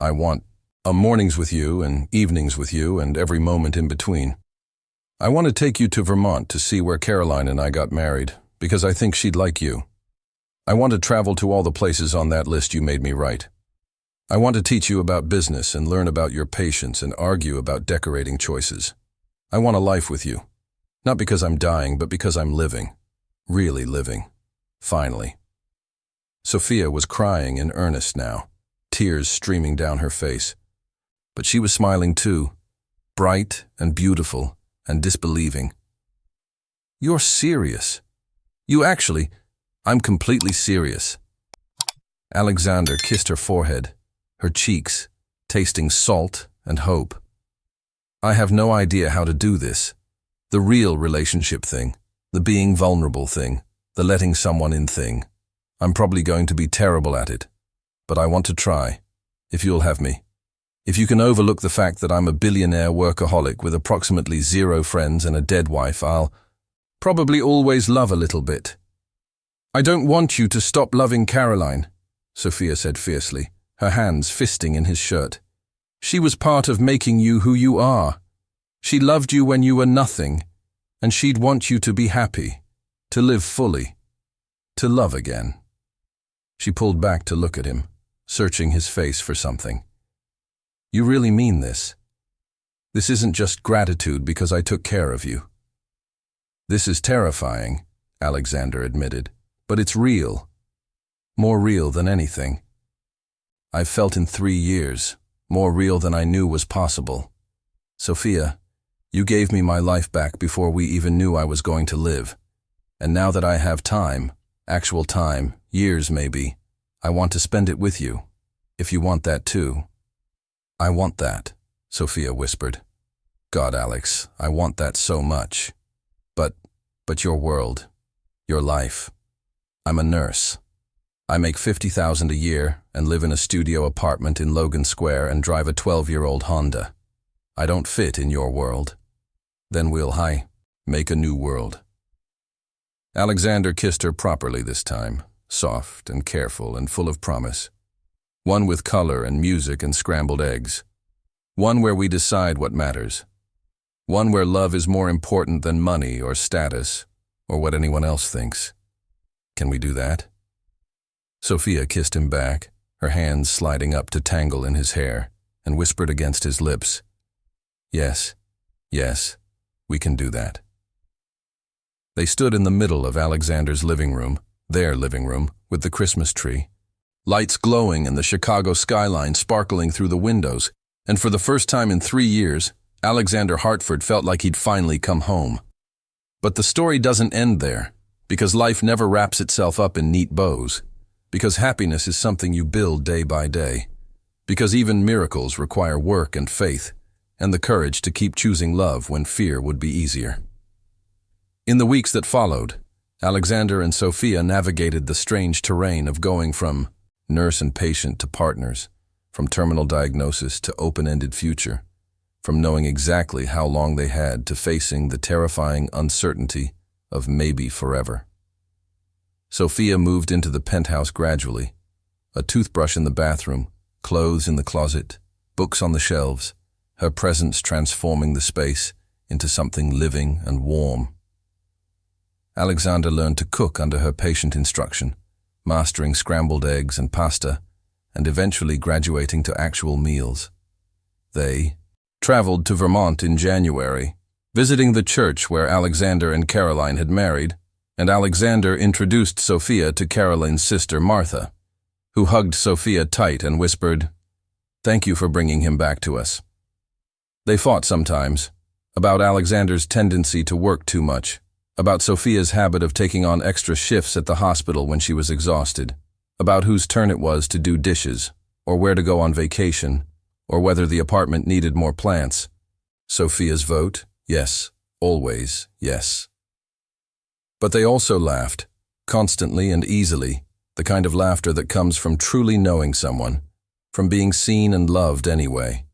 I want mornings with you and evenings with you and every moment in between. I want to take you to Vermont to see where Caroline and I got married, because I think she'd like you. I want to travel to all the places on that list you made me write. I want to teach you about business and learn about your patience and argue about decorating choices. I want a life with you, Not because I'm dying, but because I'm living. Really living. Finally. Sophia was crying in earnest now, tears streaming down her face. But she was smiling too, bright and beautiful and disbelieving. You're serious. I'm completely serious. Alexander kissed her forehead, her cheeks, tasting salt and hope. I have no idea how to do this. The real relationship thing, the being vulnerable thing, the letting someone in thing. I'm probably going to be terrible at it, but I want to try, if you'll have me. If you can overlook the fact that I'm a billionaire workaholic with approximately 0 friends and a dead wife, I'll probably always love a little bit. I don't want you to stop loving Caroline, Sophia said fiercely, her hands fisting in his shirt. She was part of making you who you are. She loved you when you were nothing, and she'd want you to be happy, to live fully, to love again. She pulled back to look at him, searching his face for something. You really mean this? This isn't just gratitude because I took care of you. This is terrifying, Alexander admitted, but it's real. More real than anything. I've felt in 3 years, more real than I knew was possible. Sophia, you gave me my life back before we even knew I was going to live. And now that I have time, actual time, years maybe, I want to spend it with you, if you want that too. I want that, Sophia whispered. God, Alex, I want that so much. But your world, your life. I'm a nurse. I make $50,000 a year and live in a studio apartment in Logan Square and drive a 12-year-old Honda. I don't fit in your world. Then we'll make a new world. Alexander kissed her properly this time, soft and careful and full of promise. One with color and music and scrambled eggs. One where we decide what matters. One where love is more important than money or status or what anyone else thinks. Can we do that? Sophia kissed him back, her hands sliding up to tangle in his hair, and whispered against his lips, Yes, we can do that. They stood in the middle of Alexander's living room, their living room, with the Christmas tree. Lights glowing and the Chicago skyline sparkling through the windows, and for the first time in 3 years, Alexander Hartford felt like he'd finally come home. But the story doesn't end there, because life never wraps itself up in neat bows, because happiness is something you build day by day, because even miracles require work and faith, and the courage to keep choosing love when fear would be easier. In the weeks that followed, Alexander and Sophia navigated the strange terrain of going from nurse and patient to partners, from terminal diagnosis to open-ended future, from knowing exactly how long they had to facing the terrifying uncertainty of maybe forever. Sophia moved into the penthouse gradually, a toothbrush in the bathroom, clothes in the closet, books on the shelves, her presence transforming the space into something living and warm. Alexander learned to cook under her patient instruction, mastering scrambled eggs and pasta, and eventually graduating to actual meals. They traveled to Vermont in January, visiting the church where Alexander and Caroline had married, and Alexander introduced Sophia to Caroline's sister Martha, who hugged Sophia tight and whispered, "Thank you for bringing him back to us." They fought sometimes, about Alexander's tendency to work too much, about Sophia's habit of taking on extra shifts at the hospital when she was exhausted, about whose turn it was to do dishes, or where to go on vacation, or whether the apartment needed more plants. Sophia's vote? Yes, always yes. But they also laughed, constantly and easily, the kind of laughter that comes from truly knowing someone, from being seen and loved anyway.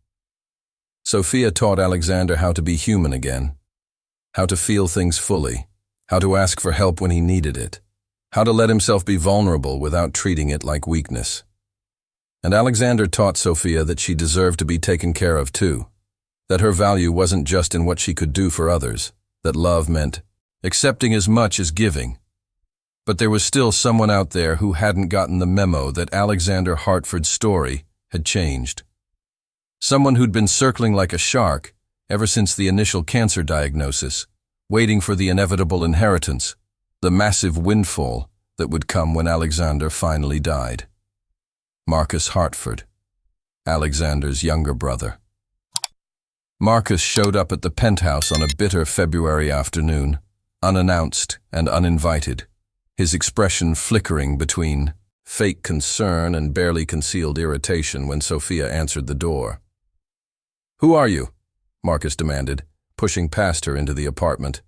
Sophia taught Alexander how to be human again, how to feel things fully, how to ask for help when he needed it, how to let himself be vulnerable without treating it like weakness. And Alexander taught Sophia that she deserved to be taken care of too, that her value wasn't just in what she could do for others, that love meant accepting as much as giving. But there was still someone out there who hadn't gotten the memo that Alexander Hartford's story had changed. Someone who'd been circling like a shark ever since the initial cancer diagnosis, waiting for the inevitable inheritance, the massive windfall that would come when Alexander finally died. Marcus Hartford, Alexander's younger brother. Marcus showed up at the penthouse on a bitter February afternoon, unannounced and uninvited, his expression flickering between fake concern and barely concealed irritation when Sophia answered the door. "Who are you?" Marcus demanded, pushing past her into the apartment.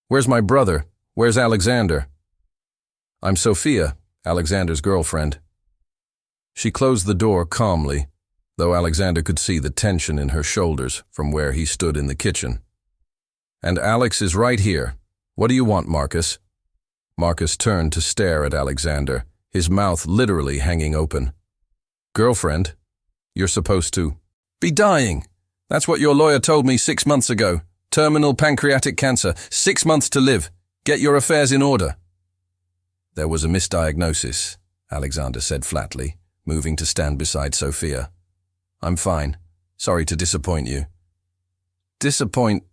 "Where's my brother? Where's Alexander?" "I'm Sophia, Alexander's girlfriend." She closed the door calmly, though Alexander could see the tension in her shoulders from where he stood in the kitchen. "And Alex is right here. What do you want, Marcus?" Marcus turned to stare at Alexander, his mouth literally hanging open. "Girlfriend? You're supposed to be dying. That's what your lawyer told me 6 months ago. Terminal pancreatic cancer, 6 months to live. Get your affairs in order." "There was a misdiagnosis," Alexander said flatly, moving to stand beside Sophia. "I'm fine. Sorry to disappoint you." "Disappoint?"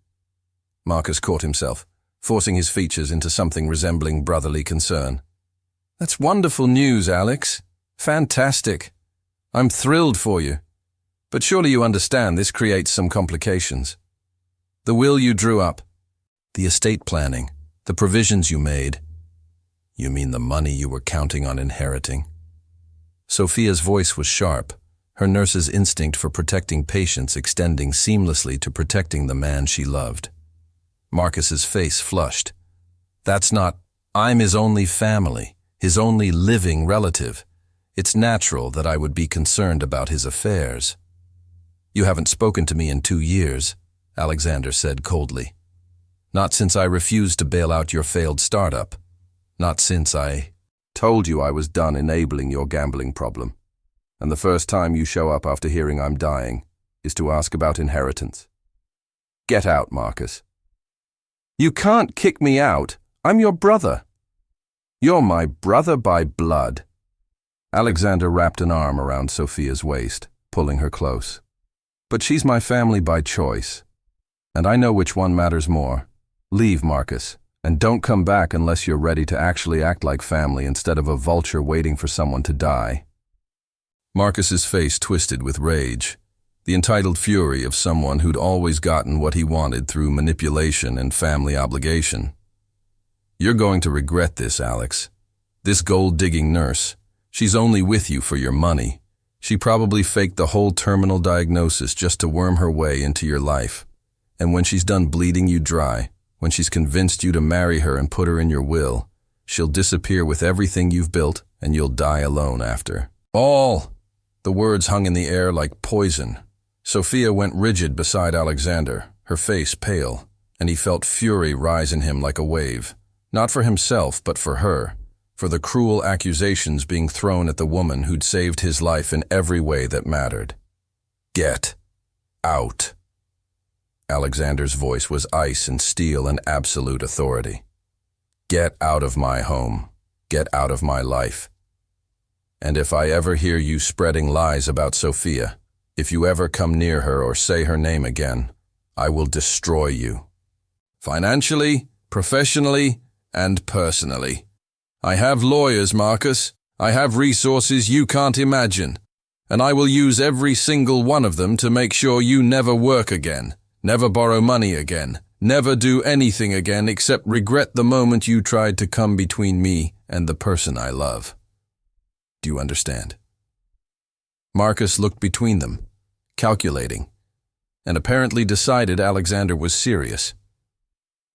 Marcus caught himself, forcing his features into something resembling brotherly concern. "That's wonderful news, Alex. Fantastic. I'm thrilled for you. But surely you understand this creates some complications. The will you drew up, the estate planning, the provisions you made. You mean the money you were counting on inheriting?" Sophia's voice was sharp, her nurse's instinct for protecting patients extending seamlessly to protecting the man she loved. Marcus's face flushed. I'm his only family, his only living relative. It's natural that I would be concerned about his affairs." "You haven't spoken to me in 2 years, Alexander said coldly. "Not since I refused to bail out your failed startup. Not since I told you I was done enabling your gambling problem. And the first time you show up after hearing I'm dying is to ask about inheritance. Get out, Marcus." "You can't kick me out. I'm your brother." "You're my brother by blood." Alexander wrapped an arm around Sophia's waist, pulling her close. "But she's my family by choice. And I know which one matters more. Leave, Marcus, and don't come back unless you're ready to actually act like family instead of a vulture waiting for someone to die." Marcus's face twisted with rage, the entitled fury of someone who'd always gotten what he wanted through manipulation and family obligation. "You're going to regret this, Alex. This gold-digging nurse, she's only with you for your money. She probably faked the whole terminal diagnosis just to worm her way into your life. And when she's done bleeding you dry, when she's convinced you to marry her and put her in your will, she'll disappear with everything you've built and you'll die alone after." "All!" The words hung in the air like poison. Sophia went rigid beside Alexander, her face pale, and he felt fury rise in him like a wave. Not for himself, but for her, for the cruel accusations being thrown at the woman who'd saved his life in every way that mattered. "Get out." Alexander's voice was ice and steel and absolute authority. "Get out of my home. Get out of my life. And if I ever hear you spreading lies about Sophia, if you ever come near her or say her name again, I will destroy you. Financially, professionally, and personally. I have lawyers, Marcus. I have resources you can't imagine. And I will use every single one of them to make sure you never work again, never borrow money again, never do anything again except regret the moment you tried to come between me and the person I love. Do you understand?" Marcus looked between them, calculating, and apparently decided Alexander was serious.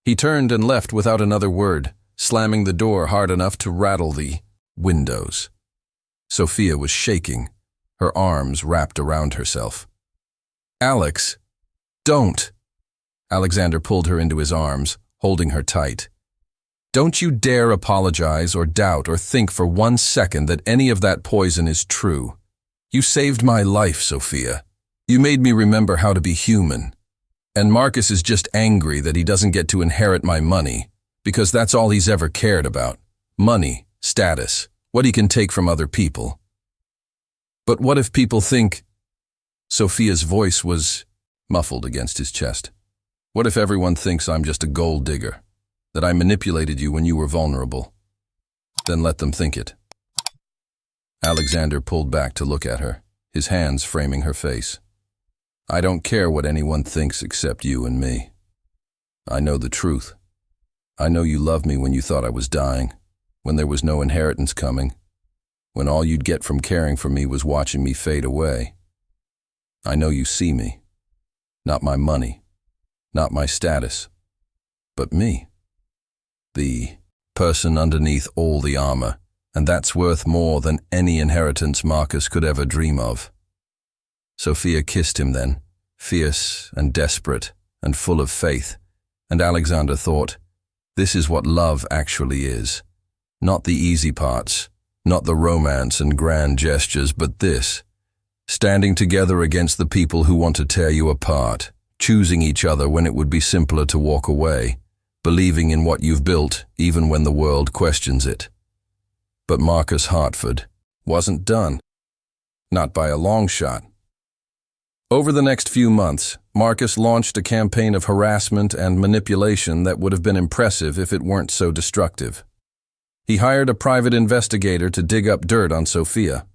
He turned and left without another word, slamming the door hard enough to rattle the windows. Sophia was shaking, her arms wrapped around herself. "Alex, don't!" Alexander pulled her into his arms, holding her tight. "Don't you dare apologize or doubt or think for 1 second that any of that poison is true. You saved my life, Sophia. You made me remember how to be human. And Marcus is just angry that he doesn't get to inherit my money, because that's all he's ever cared about. Money, status, what he can take from other people. But what if people think—" Sophia's voice was muffled against his chest. What if everyone thinks I'm just a gold digger, that I manipulated you when you were vulnerable? Then let them think it. Alexander pulled back to look at her, his hands framing her face. I don't care what anyone thinks except you and me. I know the truth. I know you loved me when you thought I was dying, when there was no inheritance coming, when all you'd get from caring for me was watching me fade away. I know you see me. Not my money, not my status, but me. The person underneath all the armor, and that's worth more than any inheritance Marcus could ever dream of. Sophia kissed him then, fierce and desperate and full of faith, and Alexander thought, this is what love actually is. Not the easy parts, not the romance and grand gestures, but this, standing together against the people who want to tear you apart, choosing each other when it would be simpler to walk away, believing in what you've built even when the world questions it. But Marcus Hartford wasn't done. Not by a long shot. Over the next few months, Marcus launched a campaign of harassment and manipulation that would have been impressive if it weren't so destructive. He hired a private investigator to dig up dirt on Sophia.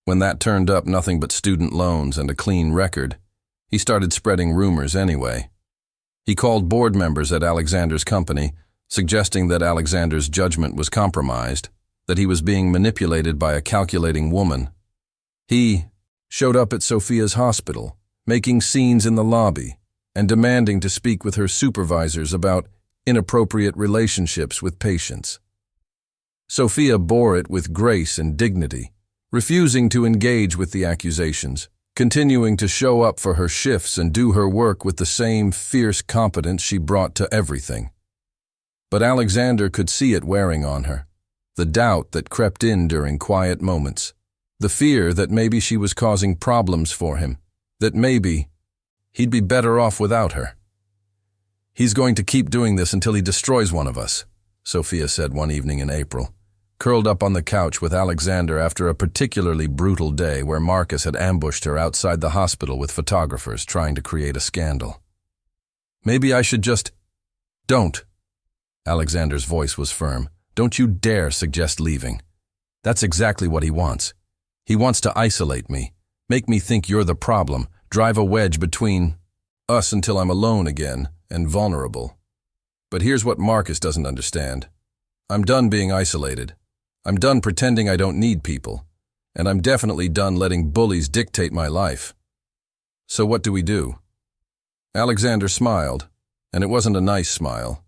When that turned up nothing but student loans and a clean record, he started spreading rumors anyway. He called board members at Alexander's company, suggesting that Alexander's judgment was compromised, that he was being manipulated by a calculating woman. He showed up at Sophia's hospital, making scenes in the lobby, and demanding to speak with her supervisors about inappropriate relationships with patients. Sophia bore it with grace and dignity, refusing to engage with the accusations, continuing to show up for her shifts and do her work with the same fierce competence she brought to everything. But Alexander could see it wearing on her, the doubt that crept in during quiet moments, the fear that maybe she was causing problems for him, that maybe he'd be better off without her. He's going to keep doing this until he destroys one of us, Sophia said one evening in April, curled up on the couch with Alexander after a particularly brutal day where Marcus had ambushed her outside the hospital with photographers trying to create a scandal. Maybe I should just... Don't. Alexander's voice was firm. Don't you dare suggest leaving. That's exactly what he wants. He wants to isolate me, make me think you're the problem, drive a wedge between us until I'm alone again and vulnerable. But here's what Marcus doesn't understand. I'm done being isolated. I'm done pretending I don't need people. And I'm definitely done letting bullies dictate my life. So what do we do? Alexander smiled, and it wasn't a nice smile.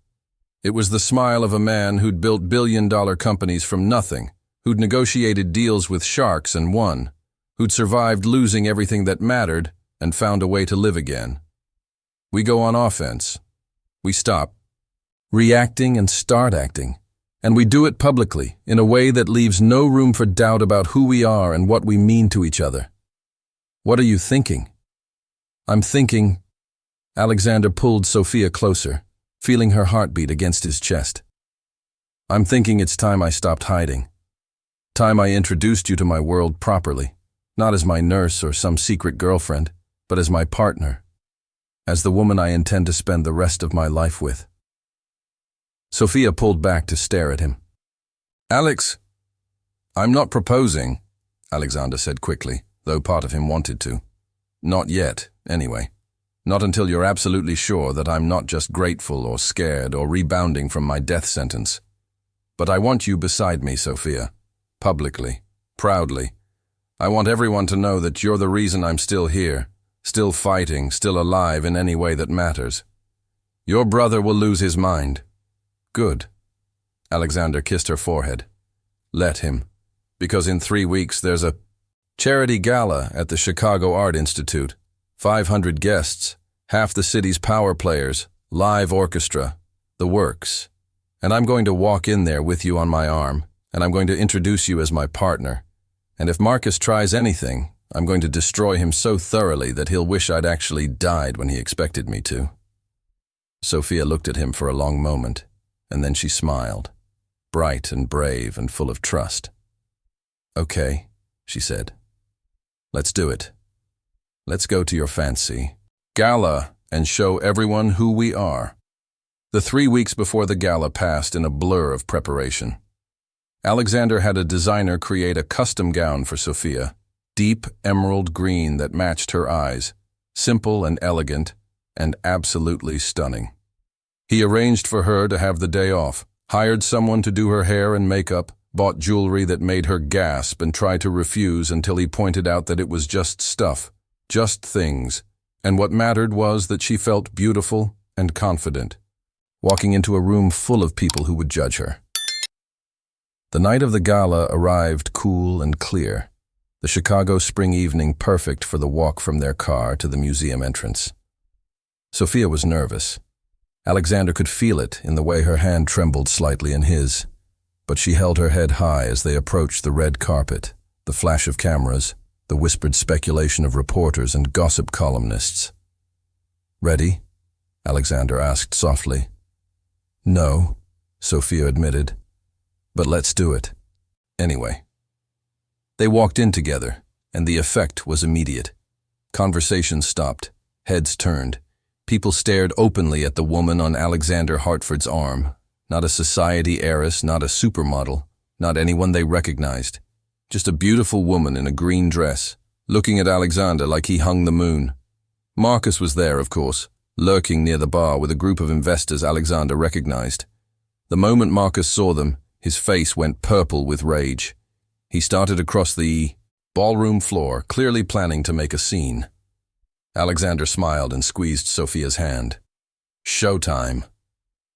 It was the smile of a man who'd built billion-dollar companies from nothing, who'd negotiated deals with sharks and won, who'd survived losing everything that mattered and found a way to live again. We go on offense. We stop reacting and start acting. And we do it publicly, in a way that leaves no room for doubt about who we are and what we mean to each other. What are you thinking? I'm thinking... Alexander pulled Sophia closer, feeling her heartbeat against his chest. I'm thinking it's time I stopped hiding. Time I introduced you to my world properly, not as my nurse or some secret girlfriend, but as my partner, as the woman I intend to spend the rest of my life with. Sophia pulled back to stare at him. Alex, I'm not proposing, Alexander said quickly, though part of him wanted to. Not yet, anyway. Not until you're absolutely sure that I'm not just grateful or scared or rebounding from my death sentence. But I want you beside me, Sophia. Publicly, proudly. I want everyone to know that you're the reason I'm still here, still fighting, still alive in any way that matters. Your brother will lose his mind. Good. Alexander kissed her forehead. Let him. Because in 3 weeks there's a charity gala at the Chicago Art Institute. 500 guests, half the city's power players, live orchestra, the works. And I'm going to walk in there with you on my arm, and I'm going to introduce you as my partner. And if Marcus tries anything, I'm going to destroy him so thoroughly that he'll wish I'd actually died when he expected me to. Sophia looked at him for a long moment, and then she smiled, bright and brave and full of trust. Okay, she said. Let's do it. Let's go to your fancy gala and show everyone who we are. The 3 weeks before the gala passed in a blur of preparation. Alexander had a designer create a custom gown for Sophia, deep emerald green that matched her eyes, simple and elegant, and absolutely stunning. He arranged for her to have the day off, hired someone to do her hair and makeup, bought jewelry that made her gasp and try to refuse until he pointed out that it was just stuff, just things, and what mattered was that she felt beautiful and confident, walking into a room full of people who would judge her. The night of the gala arrived cool and clear, the Chicago spring evening perfect for the walk from their car to the museum entrance. Sophia was nervous. Alexander could feel it in the way her hand trembled slightly in his, but she held her head high as they approached the red carpet, the flash of cameras, the whispered speculation of reporters and gossip columnists. "Ready?" Alexander asked softly. "No," Sophia admitted, "but let's do it. Anyway." They walked in together, and the effect was immediate. Conversation stopped, heads turned. People stared openly at the woman on Alexander Hartford's arm. Not a society heiress, not a supermodel, not anyone they recognized. Just a beautiful woman in a green dress, looking at Alexander like he hung the moon. Marcus was there, of course, lurking near the bar with a group of investors Alexander recognized. The moment Marcus saw them, his face went purple with rage. He started across the ballroom floor, clearly planning to make a scene. Alexander smiled and squeezed Sophia's hand. "Showtime."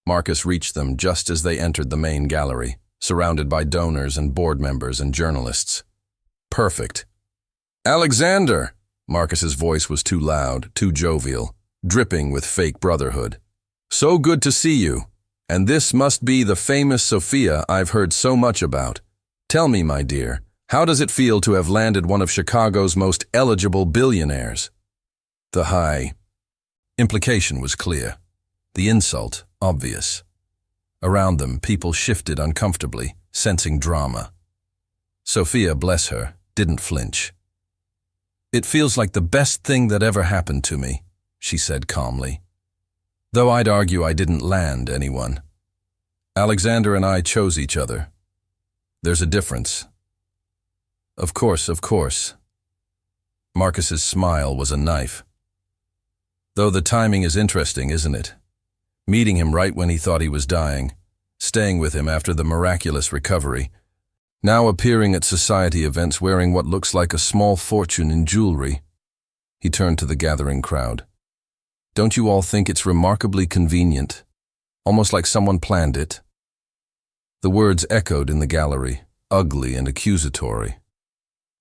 Marcus reached them just as they entered the main gallery, surrounded by donors and board members and journalists. "Perfect." "Alexander!" Marcus's voice was too loud, too jovial, dripping with fake brotherhood. "So good to see you. And this must be the famous Sophia I've heard so much about. Tell me, my dear, how does it feel to have landed one of Chicago's most eligible billionaires?" The high implication was clear, the insult obvious. Around them, people shifted uncomfortably, sensing drama. Sophia, bless her, didn't flinch. "It feels like the best thing that ever happened to me," she said calmly. "Though I'd argue I didn't land anyone. Alexander and I chose each other. There's a difference." Of course. Marcus's smile was a knife. "Though the timing is interesting, isn't it? Meeting him right when he thought he was dying, staying with him after the miraculous recovery, now appearing at society events wearing what looks like a small fortune in jewelry." He turned to the gathering crowd. "Don't you all think it's remarkably convenient? Almost like someone planned it?" The words echoed in the gallery, ugly and accusatory.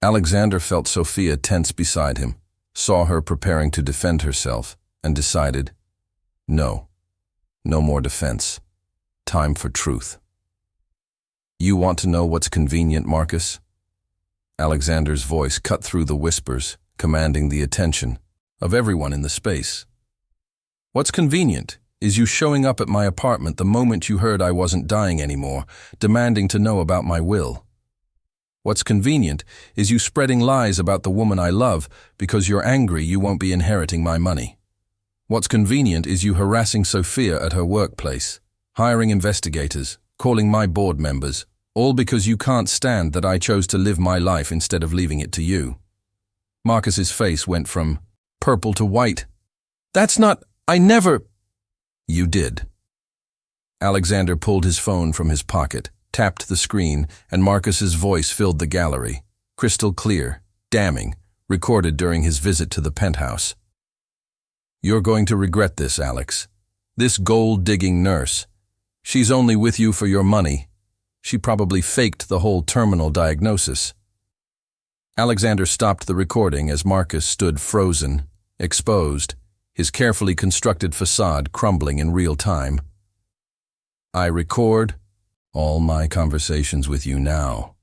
Alexander felt Sophia tense beside him, saw her preparing to defend herself, and decided, no more defense. Time for truth. "You want to know what's convenient, Marcus?" Alexander's voice cut through the whispers, commanding the attention of everyone in the space. "What's convenient is you showing up at my apartment the moment you heard I wasn't dying anymore, demanding to know about my will. What's convenient is you spreading lies about the woman I love because you're angry you won't be inheriting my money. What's convenient is you harassing Sophia at her workplace, hiring investigators, calling my board members, all because you can't stand that I chose to live my life instead of leaving it to you." Marcus's face went from purple to white. I never... "You did." Alexander pulled his phone from his pocket, tapped the screen, and Marcus's voice filled the gallery, crystal clear, damning, recorded during his visit to the penthouse. "You're going to regret this, Alex. This gold-digging nurse. She's only with you for your money. She probably faked the whole terminal diagnosis." Alexander stopped the recording as Marcus stood frozen, exposed, his carefully constructed facade crumbling in real time. "I record all my conversations with you now,"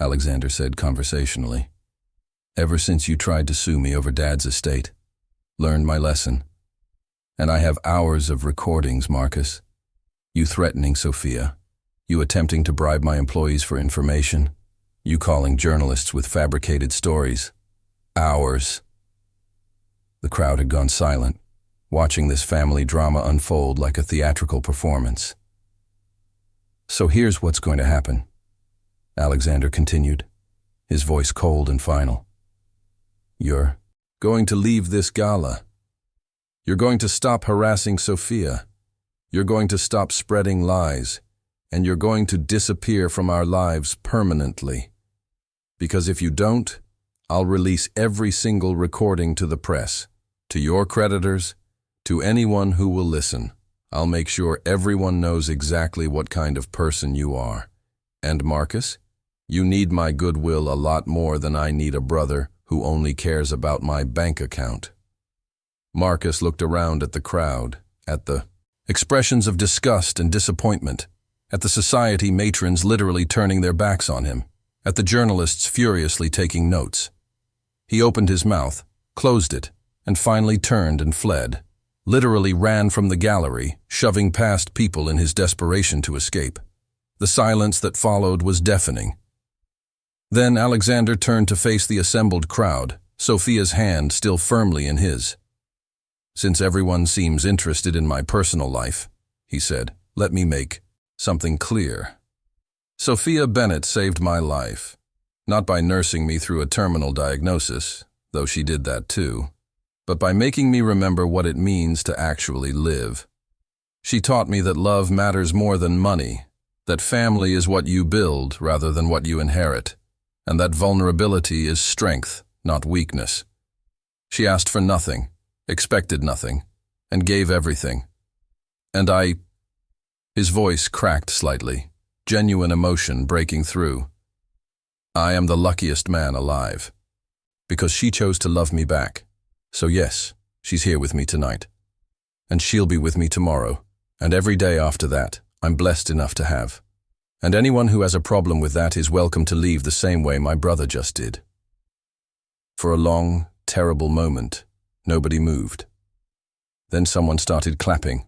Alexander said conversationally. "Ever since you tried to sue me over Dad's estate. Learned my lesson. And I have hours of recordings, Marcus. You threatening Sophia. You attempting to bribe my employees for information. You calling journalists with fabricated stories. Hours." The crowd had gone silent, watching this family drama unfold like a theatrical performance. "So here's what's going to happen," Alexander continued, his voice cold and final. "You're going to leave this gala. You're going to stop harassing Sophia. You're going to stop spreading lies, and you're going to disappear from our lives permanently. Because if you don't, I'll release every single recording to the press, to your creditors, to anyone who will listen. I'll make sure everyone knows exactly what kind of person you are. And Marcus, you need my goodwill a lot more than I need a brother who only cares about my bank account." Marcus looked around at the crowd, at the expressions of disgust and disappointment, at the society matrons literally turning their backs on him, at the journalists furiously taking notes. He opened his mouth, closed it, and finally turned and fled, literally ran from the gallery, shoving past people in his desperation to escape. The silence that followed was deafening. Then Alexander turned to face the assembled crowd, Sophia's hand still firmly in his. "Since everyone seems interested in my personal life," he said, "let me make something clear. Sophia Bennett saved my life, not by nursing me through a terminal diagnosis, though she did that too, but by making me remember what it means to actually live. She taught me that love matters more than money, that family is what you build rather than what you inherit, and that vulnerability is strength, not weakness. She asked for nothing, expected nothing, and gave everything. And I—" His voice cracked slightly, genuine emotion breaking through. "I am the luckiest man alive, because she chose to love me back. So yes, she's here with me tonight. And she'll be with me tomorrow, and every day after that, I'm blessed enough to have. And anyone who has a problem with that is welcome to leave the same way my brother just did." For a long, terrible moment, nobody moved. Then someone started clapping.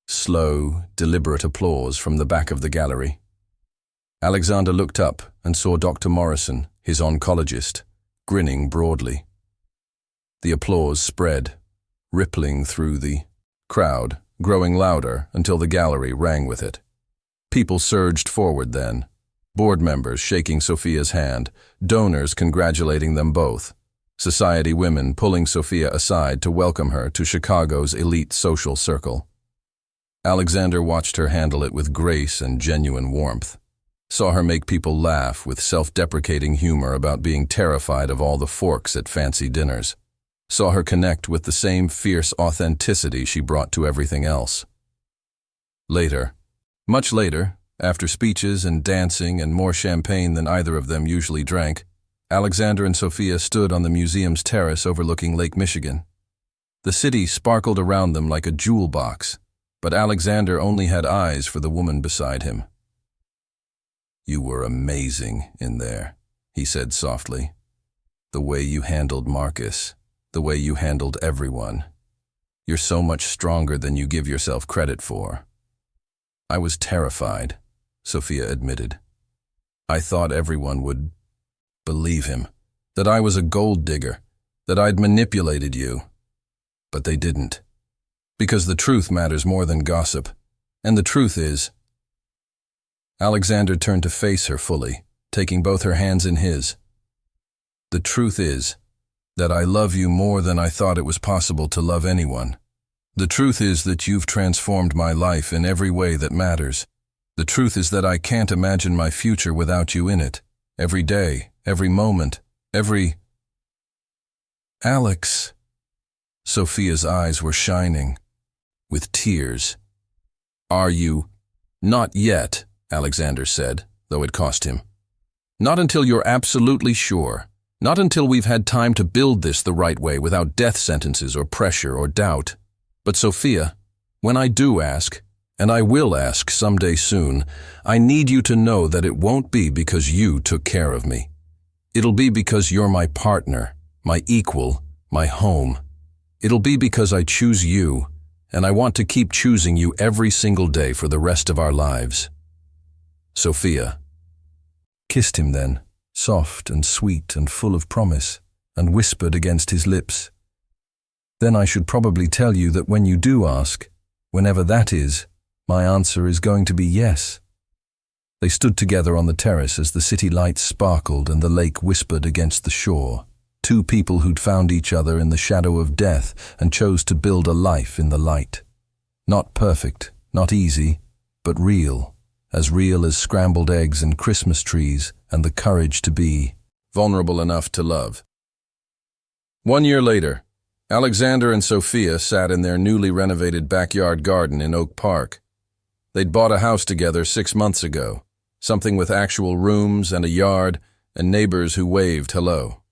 Slow, deliberate applause from the back of the gallery. Alexander looked up and saw Dr. Morrison, his oncologist, grinning broadly. The applause spread, rippling through the crowd, growing louder until the gallery rang with it. People surged forward then, board members shaking Sophia's hand, donors congratulating them both, society women pulling Sophia aside to welcome her to Chicago's elite social circle. Alexander watched her handle it with grace and genuine warmth, saw her make people laugh with self-deprecating humor about being terrified of all the forks at fancy dinners, saw her connect with the same fierce authenticity she brought to everything else. Later, much later, after speeches and dancing and more champagne than either of them usually drank, Alexander and Sophia stood on the museum's terrace overlooking Lake Michigan. The city sparkled around them like a jewel box, but Alexander only had eyes for the woman beside him. "You were amazing in there," he said softly. "The way you handled Marcus, the way you handled everyone. You're so much stronger than you give yourself credit for." "I was terrified," Sophia admitted. "I thought everyone would believe him, that I was a gold digger, that I'd manipulated you. But they didn't. Because the truth matters more than gossip. And the truth is—" Alexander turned to face her fully, taking both her hands in his. "The truth is that I love you more than I thought it was possible to love anyone. The truth is that you've transformed my life in every way that matters. The truth is that I can't imagine my future without you in it. Every day, every moment, every—" "Alex." Sophia's eyes were shining, with tears. "Are you—" "Not yet," Alexander said, though it cost him. "Not until you're absolutely sure. Not until we've had time to build this the right way without death sentences or pressure or doubt. But Sophia, when I do ask, and I will ask someday soon, I need you to know that it won't be because you took care of me. It'll be because you're my partner, my equal, my home. It'll be because I choose you, and I want to keep choosing you every single day for the rest of our lives." Sophia kissed him then, soft and sweet and full of promise, and whispered against his lips, Then I should probably tell you that when you do ask, whenever that is, my answer is going to be yes. They stood together on the terrace as the city lights sparkled and the lake whispered against the shore. Two people who'd found each other in the shadow of death and chose to build a life in the light. Not perfect, not easy, but real as scrambled eggs and Christmas trees and the courage to be vulnerable enough to love. 1 year later, Alexander and Sophia sat in their newly renovated backyard garden in Oak Park. They'd bought a house together 6 months ago, something with actual rooms and a yard and neighbors who waved hello.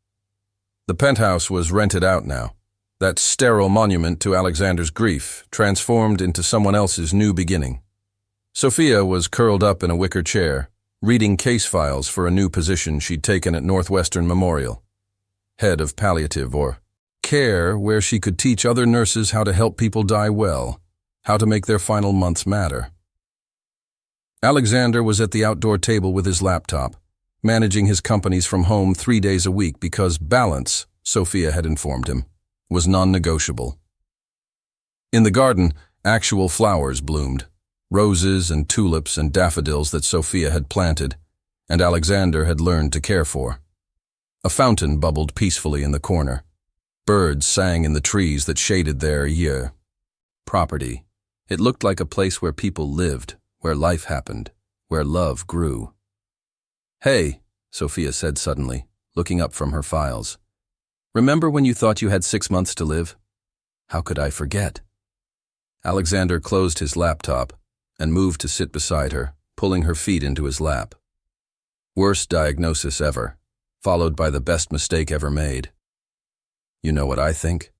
The penthouse was rented out now, that sterile monument to Alexander's grief, transformed into someone else's new beginning. Sophia was curled up in a wicker chair, reading case files for a new position she'd taken at Northwestern Memorial. Head of palliative or care, where she could teach other nurses how to help people die well, how to make their final months matter. Alexander was at the outdoor table with his laptop, managing his companies from home 3 days a week because balance, Sophia had informed him, was non-negotiable. In the garden, actual flowers bloomed, roses and tulips and daffodils that Sophia had planted, and Alexander had learned to care for. A fountain bubbled peacefully in the corner. Birds sang in the trees that shaded their property. It looked like a place where people lived, where life happened, where love grew. "Hey," Sophia said suddenly, looking up from her files. "Remember when you thought you had 6 months to live? How could I forget?" Alexander closed his laptop and moved to sit beside her, pulling her feet into his lap. Worst diagnosis ever, followed by the best mistake ever made. "You know what I think?"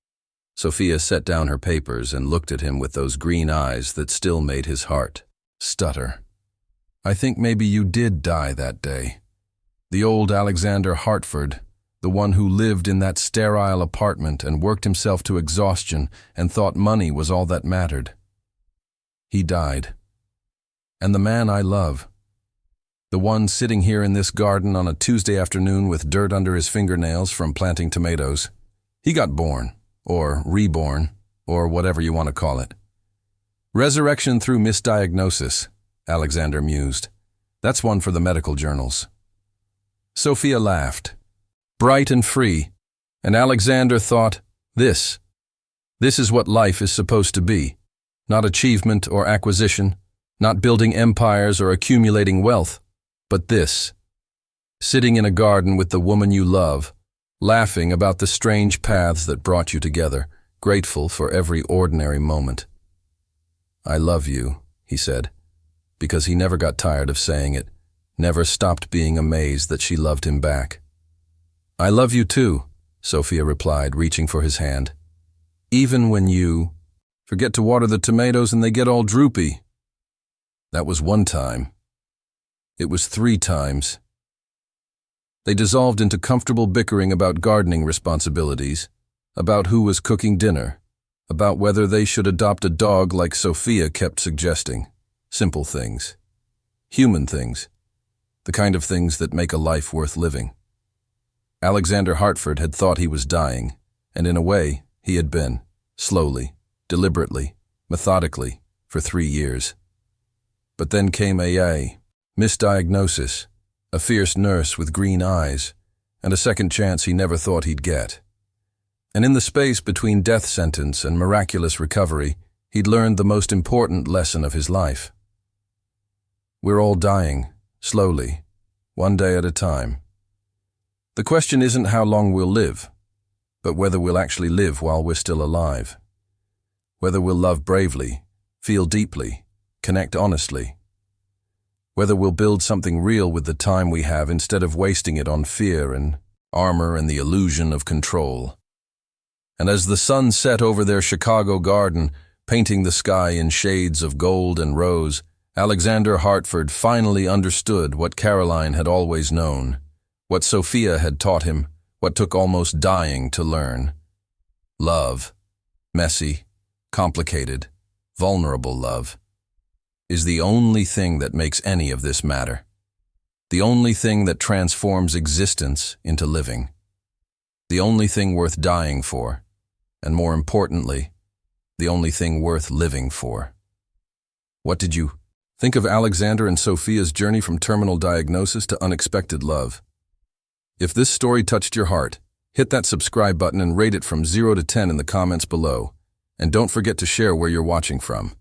Sophia set down her papers and looked at him with those green eyes that still made his heart stutter. "I think maybe you did die that day. The old Alexander Hartford, the one who lived in that sterile apartment and worked himself to exhaustion and thought money was all that mattered. He died. And the man I love, the one sitting here in this garden on a Tuesday afternoon with dirt under his fingernails from planting tomatoes, he got born, or reborn, or whatever you want to call it. Resurrection through misdiagnosis," Alexander mused. "That's one for the medical journals." Sophia laughed, bright and free, and Alexander thought, This is what life is supposed to be. Not achievement or acquisition, not building empires or accumulating wealth, but this. Sitting in a garden with the woman you love, laughing about the strange paths that brought you together, grateful for every ordinary moment. "I love you," he said, because he never got tired of saying it, never stopped being amazed that she loved him back. "I love you too," Sophia replied, reaching for his hand. "Even when you forget to water the tomatoes and they get all droopy." That was one time. It was 3 times. They dissolved into comfortable bickering about gardening responsibilities, about who was cooking dinner, about whether they should adopt a dog like Sophia kept suggesting. Simple things. Human things. The kind of things that make a life worth living. Alexander Hartford had thought he was dying, and in a way, he had been, slowly, deliberately, methodically, for 3 years. But then came a misdiagnosis, a fierce nurse with green eyes, and a second chance he never thought he'd get. And in the space between death sentence and miraculous recovery, he'd learned the most important lesson of his life. We're all dying, slowly, one day at a time. The question isn't how long we'll live, but whether we'll actually live while we're still alive. Whether we'll love bravely, feel deeply, connect honestly. Whether we'll build something real with the time we have instead of wasting it on fear and armor and the illusion of control. And as the sun set over their Chicago garden, painting the sky in shades of gold and rose, Alexander Hartford finally understood what Caroline had always known, what Sophia had taught him, what took almost dying to learn. Love, messy, complicated, vulnerable love, is the only thing that makes any of this matter. The only thing that transforms existence into living. The only thing worth dying for. and more importantly, the only thing worth living for. What did you think of Alexander and Sophia's journey from terminal diagnosis to unexpected love? If this story touched your heart, hit that subscribe button and rate it from 0 to 10 in the comments below. And don't forget to share where you're watching from.